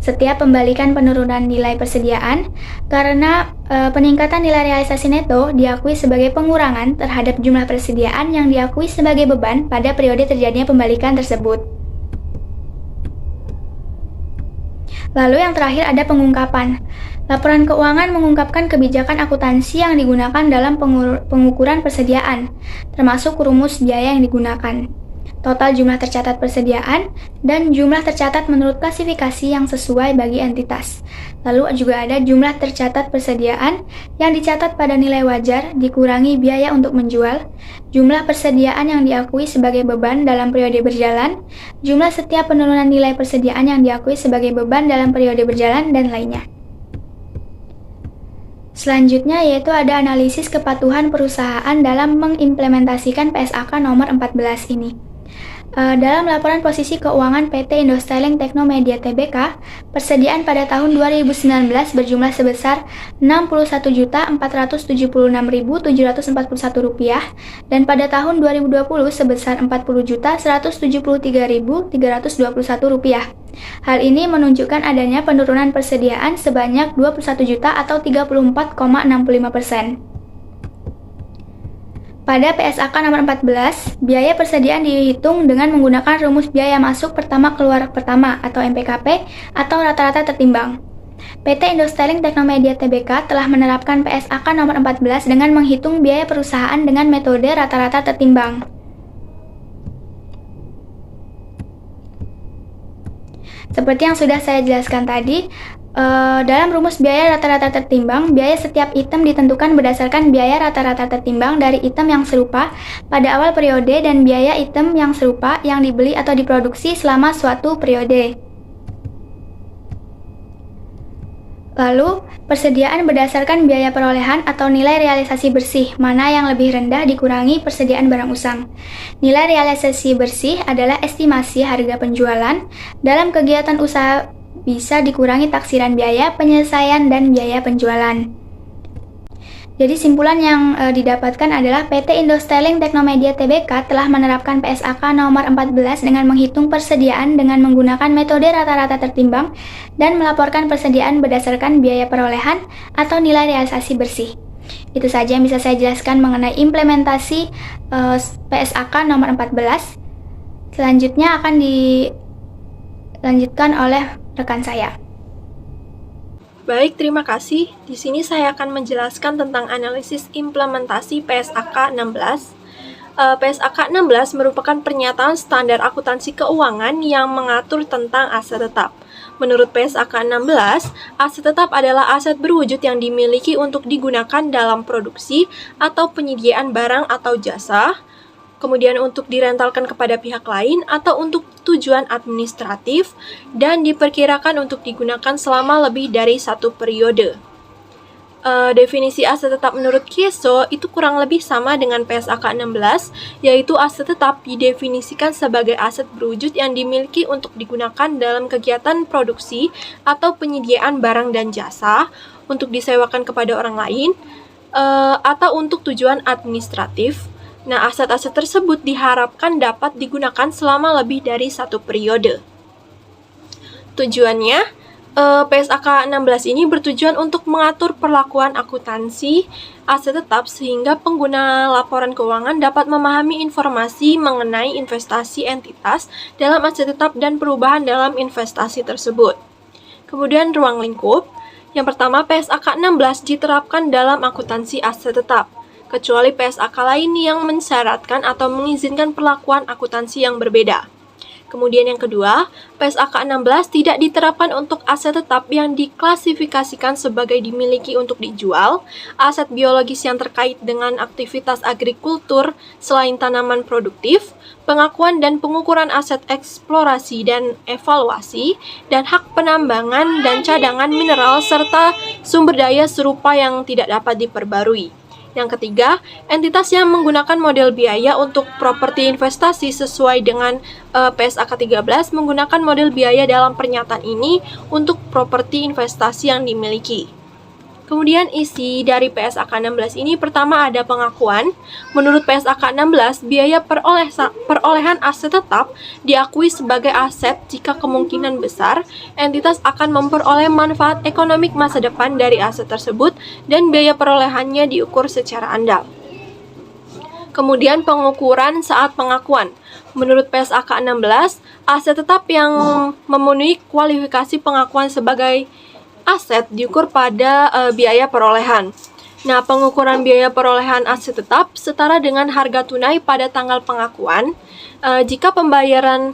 Setiap pembalikan penurunan nilai persediaan karena peningkatan nilai realisasi neto diakui sebagai pengurangan terhadap jumlah persediaan yang diakui sebagai beban pada periode terjadinya pembalikan tersebut. Lalu yang terakhir ada pengungkapan. Laporan keuangan mengungkapkan kebijakan akuntansi yang digunakan dalam pengukuran persediaan, termasuk rumus biaya yang digunakan, total jumlah tercatat persediaan, dan jumlah tercatat menurut klasifikasi yang sesuai bagi entitas. Lalu juga ada jumlah tercatat persediaan yang dicatat pada nilai wajar dikurangi biaya untuk menjual, jumlah persediaan yang diakui sebagai beban dalam periode berjalan, jumlah setiap penurunan nilai persediaan yang diakui sebagai beban dalam periode berjalan, dan lainnya. Selanjutnya yaitu ada analisis kepatuhan perusahaan dalam mengimplementasikan PSAK nomor 14 ini. Dalam laporan posisi keuangan PT Indostyling Teknomedia Tbk, persediaan pada tahun 2019 berjumlah sebesar Rp60.476.741 dan pada tahun 2020 sebesar Rp40.173.321. Hal ini menunjukkan adanya penurunan persediaan sebanyak 21 juta atau 34,65%. Pada PSAK nomor 14, biaya persediaan dihitung dengan menggunakan rumus biaya masuk pertama keluar pertama atau MPKP atau rata-rata tertimbang. PT Indostyling Teknomedia Tbk telah menerapkan PSAK nomor 14 dengan menghitung biaya perusahaan dengan metode rata-rata tertimbang. Seperti yang sudah saya jelaskan tadi, dalam rumus biaya rata-rata tertimbang, biaya setiap item ditentukan berdasarkan biaya rata-rata tertimbang dari item yang serupa pada awal periode dan biaya item yang serupa yang dibeli atau diproduksi selama suatu periode. Lalu, persediaan berdasarkan biaya perolehan atau nilai realisasi bersih, mana yang lebih rendah dikurangi persediaan barang usang. Nilai realisasi bersih adalah estimasi harga penjualan dalam kegiatan usaha bisa dikurangi taksiran biaya, penyelesaian, dan biaya penjualan. Jadi simpulan yang didapatkan adalah PT Indostyling Teknomedia Tbk telah menerapkan PSAK nomor 14 dengan menghitung persediaan dengan menggunakan metode rata-rata tertimbang dan melaporkan persediaan berdasarkan biaya perolehan atau nilai realisasi bersih. Itu saja yang bisa saya jelaskan mengenai implementasi PSAK nomor 14. Selanjutnya akan dilanjutkan oleh rekan saya. Baik, terima kasih. Di sini saya akan menjelaskan tentang analisis implementasi PSAK 16. PSAK 16 merupakan pernyataan standar akuntansi keuangan yang mengatur tentang aset tetap. Menurut PSAK 16, aset tetap adalah aset berwujud yang dimiliki untuk digunakan dalam produksi atau penyediaan barang atau jasa, kemudian untuk direntalkan kepada pihak lain atau untuk tujuan administratif, dan diperkirakan untuk digunakan selama lebih dari satu periode. Definisi aset tetap menurut Kieso itu kurang lebih sama dengan PSAK 16, yaitu aset tetap didefinisikan sebagai aset berwujud yang dimiliki untuk digunakan dalam kegiatan produksi atau penyediaan barang dan jasa, untuk disewakan kepada orang lain, atau untuk tujuan administratif. Nah, aset-aset tersebut diharapkan dapat digunakan selama lebih dari satu periode. Tujuannya, PSAK 16 ini bertujuan untuk mengatur perlakuan akuntansi aset tetap sehingga pengguna laporan keuangan dapat memahami informasi mengenai investasi entitas dalam aset tetap dan perubahan dalam investasi tersebut. Kemudian ruang lingkup. Yang pertama, PSAK 16 diterapkan dalam akuntansi aset tetap, kecuali PSAK lain yang mensyaratkan atau mengizinkan perlakuan akuntansi yang berbeda. Kemudian yang kedua, PSAK 16 tidak diterapkan untuk aset tetap yang diklasifikasikan sebagai dimiliki untuk dijual, aset biologis yang terkait dengan aktivitas agrikultur selain tanaman produktif, pengakuan dan pengukuran aset eksplorasi dan evaluasi, dan hak penambangan dan cadangan mineral serta sumber daya serupa yang tidak dapat diperbarui. Yang ketiga, entitas yang menggunakan model biaya untuk properti investasi sesuai dengan PSAK 13 menggunakan model biaya dalam pernyataan ini untuk properti investasi yang dimiliki. Kemudian isi dari PSAK 16 ini pertama ada pengakuan. Menurut PSAK 16, biaya perolehan aset tetap diakui sebagai aset jika kemungkinan besar entitas akan memperoleh manfaat ekonomik masa depan dari aset tersebut dan biaya perolehannya diukur secara andal. Kemudian pengukuran saat pengakuan. Menurut PSAK 16, aset tetap yang memenuhi kualifikasi pengakuan sebagai aset diukur pada biaya perolehan. Nah, pengukuran biaya perolehan aset tetap setara dengan harga tunai pada tanggal pengakuan. Jika pembayaran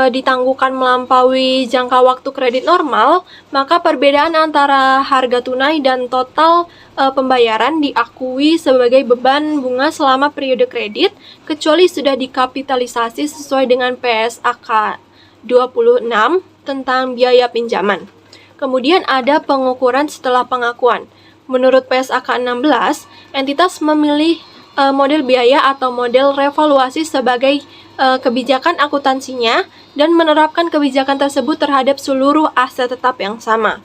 ditangguhkan melampaui jangka waktu kredit normal, maka perbedaan antara harga tunai dan total pembayaran diakui sebagai beban bunga selama periode kredit, kecuali sudah dikapitalisasi sesuai dengan PSAK 26 tentang biaya pinjaman. Kemudian ada pengukuran setelah pengakuan. Menurut PSAK 16, entitas memilih model biaya atau model revaluasi sebagai kebijakan akuntansinya dan menerapkan kebijakan tersebut terhadap seluruh aset tetap yang sama.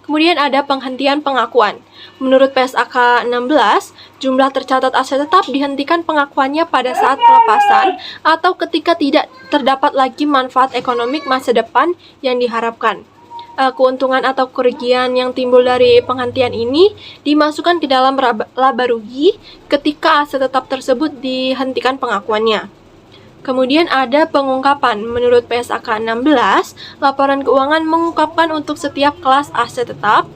Kemudian ada penghentian pengakuan. Menurut PSAK 16, jumlah tercatat aset tetap dihentikan pengakuannya pada saat pelepasan atau ketika tidak terdapat lagi manfaat ekonomik masa depan yang diharapkan. Keuntungan atau kerugian yang timbul dari penghentian ini dimasukkan ke dalam laba rugi ketika aset tetap tersebut dihentikan pengakuannya. Kemudian ada pengungkapan. Menurut PSAK 16, laporan keuangan mengungkapkan untuk setiap kelas aset tetap,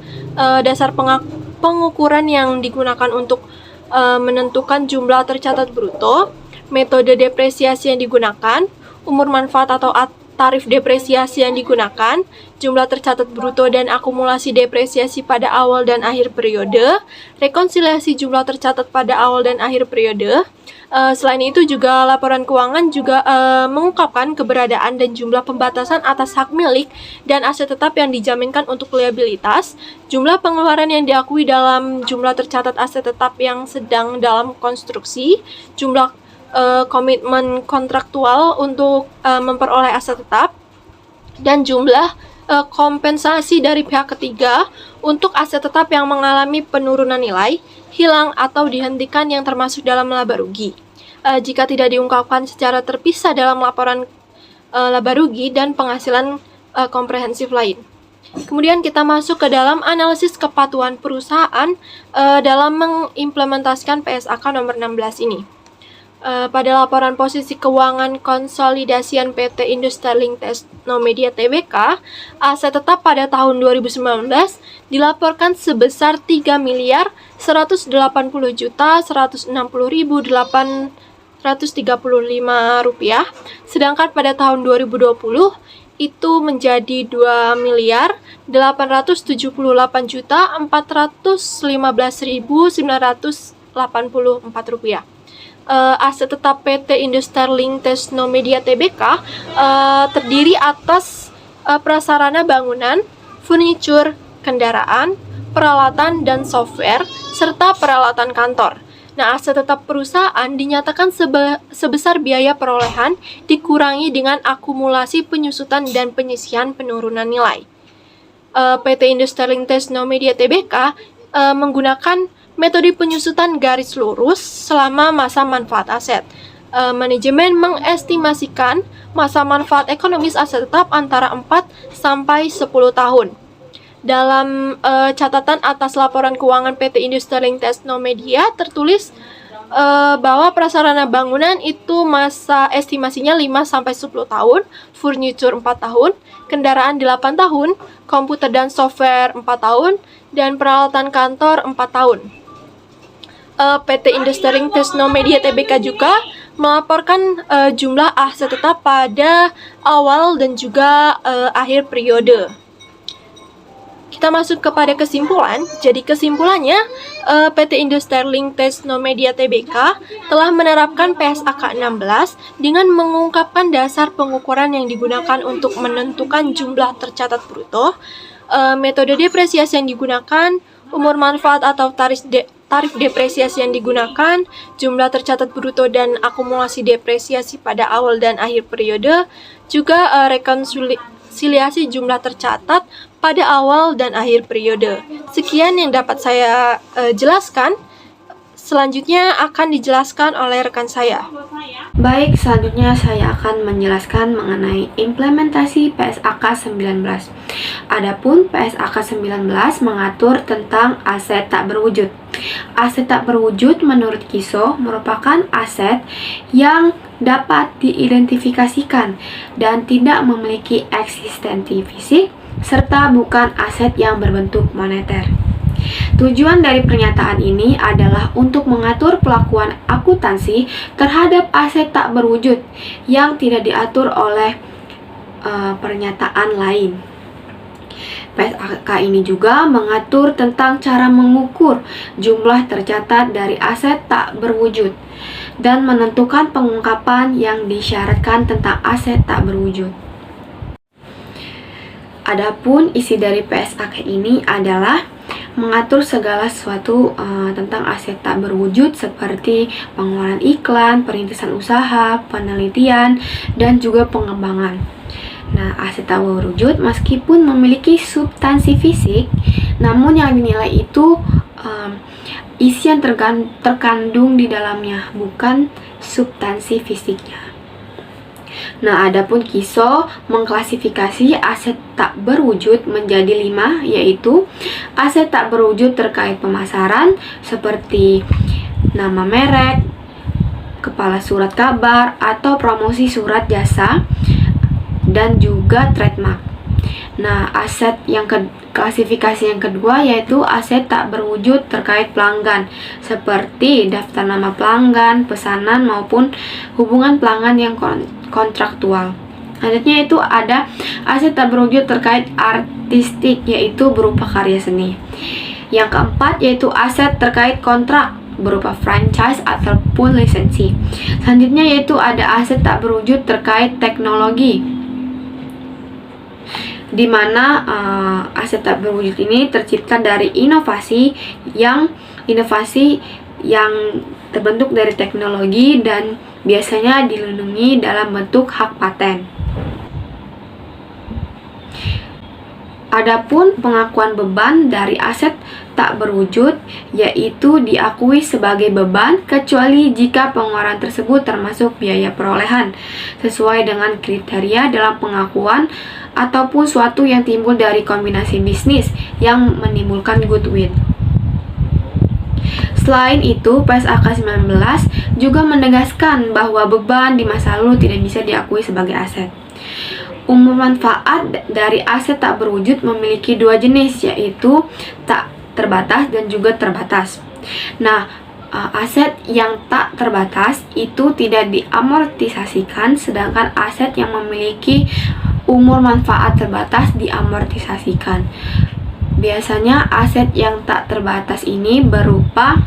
dasar pengukuran yang digunakan untuk menentukan jumlah tercatat bruto, metode depresiasi yang digunakan, umur manfaat atau tarif depresiasi yang digunakan, jumlah tercatat bruto dan akumulasi depresiasi pada awal dan akhir periode, rekonsiliasi jumlah tercatat pada awal dan akhir periode. Selain itu juga laporan keuangan juga mengungkapkan keberadaan dan jumlah pembatasan atas hak milik dan aset tetap yang dijaminkan untuk liabilitas, jumlah pengeluaran yang diakui dalam jumlah tercatat aset tetap yang sedang dalam konstruksi, jumlah komitmen kontraktual untuk memperoleh aset tetap, dan jumlah kompensasi dari pihak ketiga untuk aset tetap yang mengalami penurunan nilai, hilang atau dihentikan yang termasuk dalam laba rugi. Jika tidak diungkapkan secara terpisah dalam laporan laba rugi dan penghasilan komprehensif lain. Kemudian kita masuk ke dalam analisis kepatuhan perusahaan dalam mengimplementasikan PSAK nomor 16 ini. Pada laporan posisi keuangan konsolidasian PT Industrialing Technomedia Tbk, aset tetap pada tahun 2019 dilaporkan sebesar 3.180.160.835 rupiah, sedangkan pada tahun 2020 itu menjadi 2.874.415.984 rupiah. Aset tetap PT Industrialing Technomedia Tbk terdiri atas prasarana bangunan, furnitur, kendaraan, peralatan dan software, serta peralatan kantor. Nah, aset tetap perusahaan dinyatakan sebesar biaya perolehan dikurangi dengan akumulasi penyusutan dan penyisihan penurunan nilai. PT Industrialing Technomedia Tbk menggunakan metode penyusutan garis lurus selama masa manfaat aset. Manajemen mengestimasikan masa manfaat ekonomis aset tetap antara 4 sampai 10 tahun. Dalam catatan atas laporan keuangan PT Industrialing Technomedia tertulis bahwa prasarana bangunan itu masa estimasinya 5 sampai 10 tahun, furnitur 4 tahun, kendaraan 8 tahun, komputer dan software 4 tahun, dan peralatan kantor 4 tahun. PT Industrialing Technomedia Tbk juga melaporkan jumlah aset tetap pada awal dan juga akhir periode. Kita masuk kepada kesimpulan. Jadi kesimpulannya, PT Industrialing Technomedia Tbk telah menerapkan PSAK 16 dengan mengungkapkan dasar pengukuran yang digunakan untuk menentukan jumlah tercatat bruto, metode depresiasi yang digunakan, umur manfaat atau tarif depresiasi yang digunakan, jumlah tercatat bruto dan akumulasi depresiasi pada awal dan akhir periode, juga rekonsiliasi jumlah tercatat pada awal dan akhir periode. Sekian yang dapat saya jelaskan. Selanjutnya akan dijelaskan oleh rekan saya. Baik, selanjutnya saya akan menjelaskan mengenai implementasi PSAK 19. Adapun PSAK 19 mengatur tentang aset tak berwujud. Aset tak berwujud menurut KISO merupakan aset yang dapat diidentifikasikan dan tidak memiliki eksistensi fisik serta bukan aset yang berbentuk moneter. Tujuan dari pernyataan ini adalah untuk mengatur pelakuan akuntansi terhadap aset tak berwujud yang tidak diatur oleh pernyataan lain. PSAK ini juga mengatur tentang cara mengukur jumlah tercatat dari aset tak berwujud dan menentukan pengungkapan yang disyaratkan tentang aset tak berwujud. Adapun isi dari PSAK ini adalah mengatur segala sesuatu tentang aset tak berwujud seperti pengeluaran iklan, perintisan usaha, penelitian, dan juga pengembangan. Nah, aset tak berwujud meskipun memiliki substansi fisik, namun yang dinilai itu isi yang terkandung di dalamnya, bukan substansi fisiknya. Nah, adapun KISO mengklasifikasi aset tak berwujud menjadi 5, yaitu aset tak berwujud terkait pemasaran seperti nama merek, kepala surat kabar, atau promosi surat jasa, dan juga trademark. Nah, aset yang klasifikasi yang kedua yaitu aset tak berwujud terkait pelanggan seperti daftar nama pelanggan, pesanan maupun hubungan pelanggan yang kontraktual. Selanjutnya itu ada aset tak berwujud terkait artistik, yaitu berupa karya seni. Yang keempat yaitu aset terkait kontrak berupa franchise ataupun lisensi. Selanjutnya yaitu ada aset tak berwujud terkait teknologi, di mana aset tak berwujud ini tercipta dari inovasi yang terbentuk dari teknologi dan biasanya dilindungi dalam bentuk hak paten. Adapun pengakuan beban dari aset tak berwujud yaitu diakui sebagai beban kecuali jika pengeluaran tersebut termasuk biaya perolehan sesuai dengan kriteria dalam pengakuan ataupun suatu yang timbul dari kombinasi bisnis yang menimbulkan goodwill. Selain itu, PSAK 19 juga menegaskan bahwa beban di masa lalu tidak bisa diakui sebagai aset. Umur manfaat dari aset tak berwujud memiliki dua jenis, yaitu tak terbatas dan juga terbatas. Nah, aset yang tak terbatas itu tidak diamortisasikan, sedangkan aset yang memiliki umur manfaat terbatas diamortisasikan. Biasanya aset yang tak terbatas ini berupa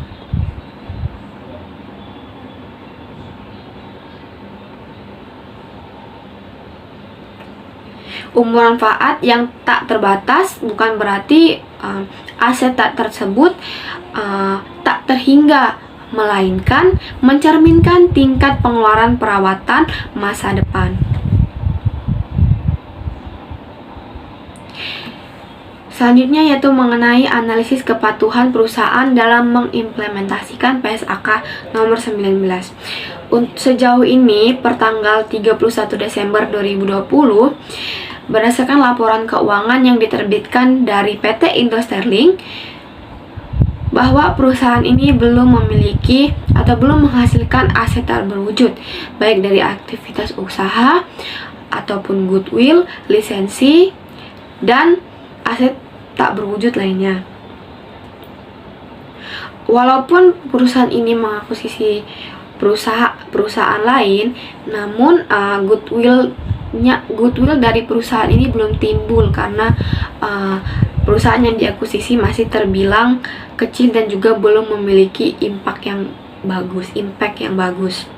umur manfaat yang tak terbatas, bukan berarti aset tak tersebut tak terhingga, melainkan mencerminkan tingkat pengeluaran perawatan masa depan. Selanjutnya yaitu mengenai analisis kepatuhan perusahaan dalam mengimplementasikan PSAK nomor 19. Sejauh ini, pertanggal 31 Desember 2020, berdasarkan laporan keuangan yang diterbitkan dari PT Indo Sterling, bahwa perusahaan ini belum memiliki atau belum menghasilkan aset tak berwujud, baik dari aktivitas usaha ataupun goodwill, lisensi, dan aset tak berwujud lainnya. Walaupun perusahaan ini mengakuisisi perusahaan lain, namun goodwill dari perusahaan ini belum timbul karena perusahaan yang diakuisisi masih terbilang kecil dan juga belum memiliki impact yang bagus.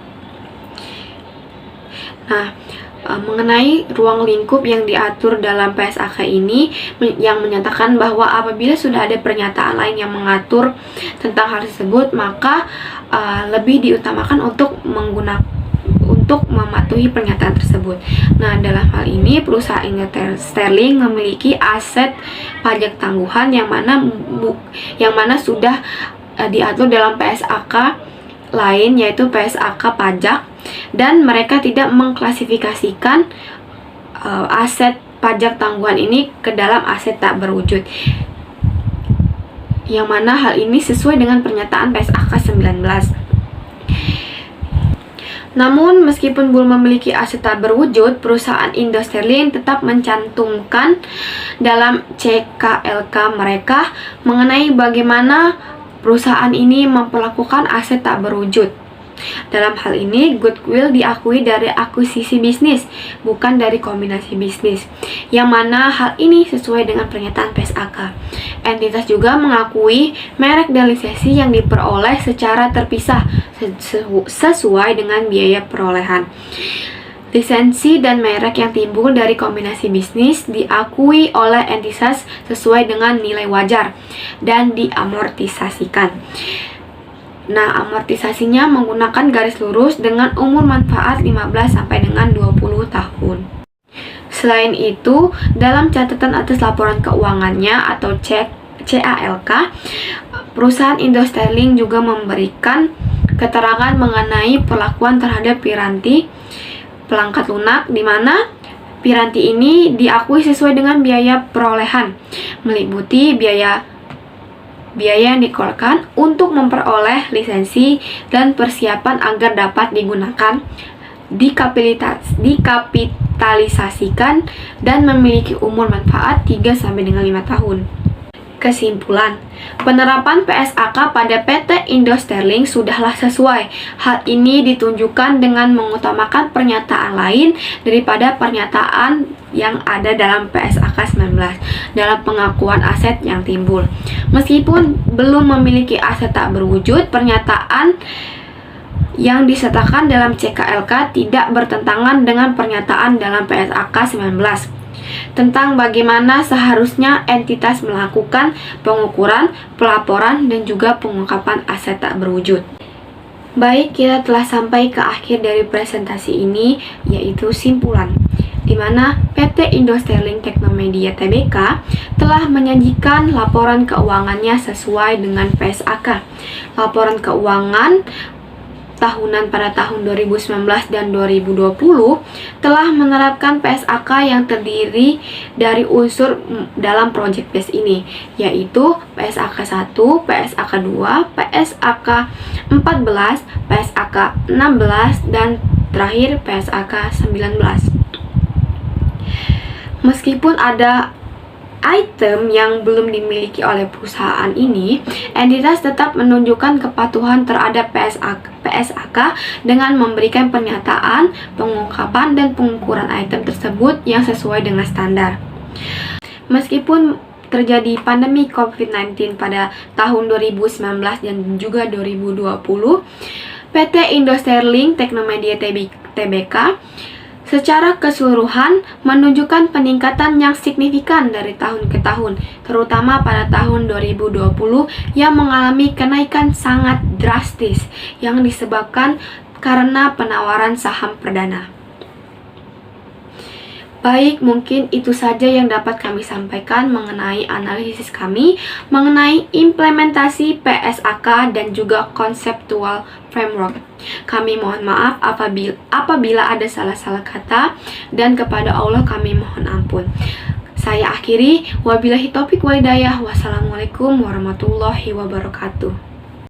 Nah, mengenai ruang lingkup yang diatur dalam PSAK ini yang menyatakan bahwa apabila sudah ada pernyataan lain yang mengatur tentang hal tersebut, maka lebih diutamakan untuk mematuhi pernyataan tersebut. Nah, dalam hal ini perusahaan Indo Sterling memiliki aset pajak tangguhan yang mana sudah diatur dalam PSAK lain, yaitu PSAK pajak, dan mereka tidak mengklasifikasikan aset pajak tangguhan ini ke dalam aset tak berwujud, yang mana hal ini sesuai dengan pernyataan PSAK 19. Namun, meskipun belum memiliki aset tak berwujud, perusahaan Indo Sterling tetap mencantumkan dalam CKLK mereka mengenai bagaimana perusahaan ini memperlakukan aset tak berwujud. Dalam hal ini, goodwill diakui dari akuisisi bisnis, bukan dari kombinasi bisnis, yang mana hal ini sesuai dengan pernyataan PSAK. Entitas juga mengakui merek dan lisensi yang diperoleh secara terpisah sesuai dengan biaya perolehan. Lisensi dan merek yang timbul dari kombinasi bisnis diakui oleh entitas sesuai dengan nilai wajar dan diamortisasikan. Nah, amortisasinya menggunakan garis lurus dengan umur manfaat 15 sampai dengan 20 tahun. Selain itu, dalam catatan atas laporan keuangannya atau CALK, perusahaan Indo Sterling juga memberikan keterangan mengenai perlakuan terhadap piranti pelangkat lunak, di mana piranti ini diakui sesuai dengan biaya perolehan, meliputi biaya yang dikeluarkan untuk memperoleh lisensi dan persiapan agar dapat digunakan, dikapitalisasikan, dan memiliki umur manfaat 3 sampai dengan 5 tahun. Kesimpulan, penerapan PSAK pada PT Indo Sterling sudahlah sesuai. Hal ini ditunjukkan dengan mengutamakan pernyataan lain daripada pernyataan yang ada dalam PSAK 19 dalam pengakuan aset yang timbul. Meskipun belum memiliki aset tak berwujud, pernyataan yang disertakan dalam CKLK tidak bertentangan dengan pernyataan dalam PSAK 19 tentang bagaimana seharusnya entitas melakukan pengukuran, pelaporan, dan juga pengungkapan aset tak berwujud. Baik, kita telah sampai ke akhir dari presentasi ini, yaitu simpulan, di mana PT Indo Sterling Teknomedia Tbk telah menyajikan laporan keuangannya sesuai dengan PSAK. Laporan keuangan tahunan pada tahun 2019 dan 2020 telah menerapkan PSAK yang terdiri dari unsur dalam project base ini, yaitu PSAK 1, PSAK 2, PSAK 14, PSAK 16, dan terakhir PSAK 19. Meskipun ada item yang belum dimiliki oleh perusahaan ini, entitas tetap menunjukkan kepatuhan terhadap PSAK dengan memberikan pernyataan, pengungkapan, dan pengukuran item tersebut yang sesuai dengan standar. Meskipun terjadi pandemi COVID-19 pada tahun 2019 dan juga 2020, PT Indo Sterling Teknomedia Tbk secara keseluruhan menunjukkan peningkatan yang signifikan dari tahun ke tahun, terutama pada tahun 2020 yang mengalami kenaikan sangat drastis yang disebabkan karena penawaran saham perdana. Baik, mungkin itu saja yang dapat kami sampaikan mengenai analisis kami mengenai implementasi PSAK dan juga konseptual framework. Kami mohon maaf apabila ada salah-salah kata, dan kepada Allah kami mohon ampun. Saya akhiri, wabillahi taufiq wal hidayah. Wassalamualaikum warahmatullahi wabarakatuh.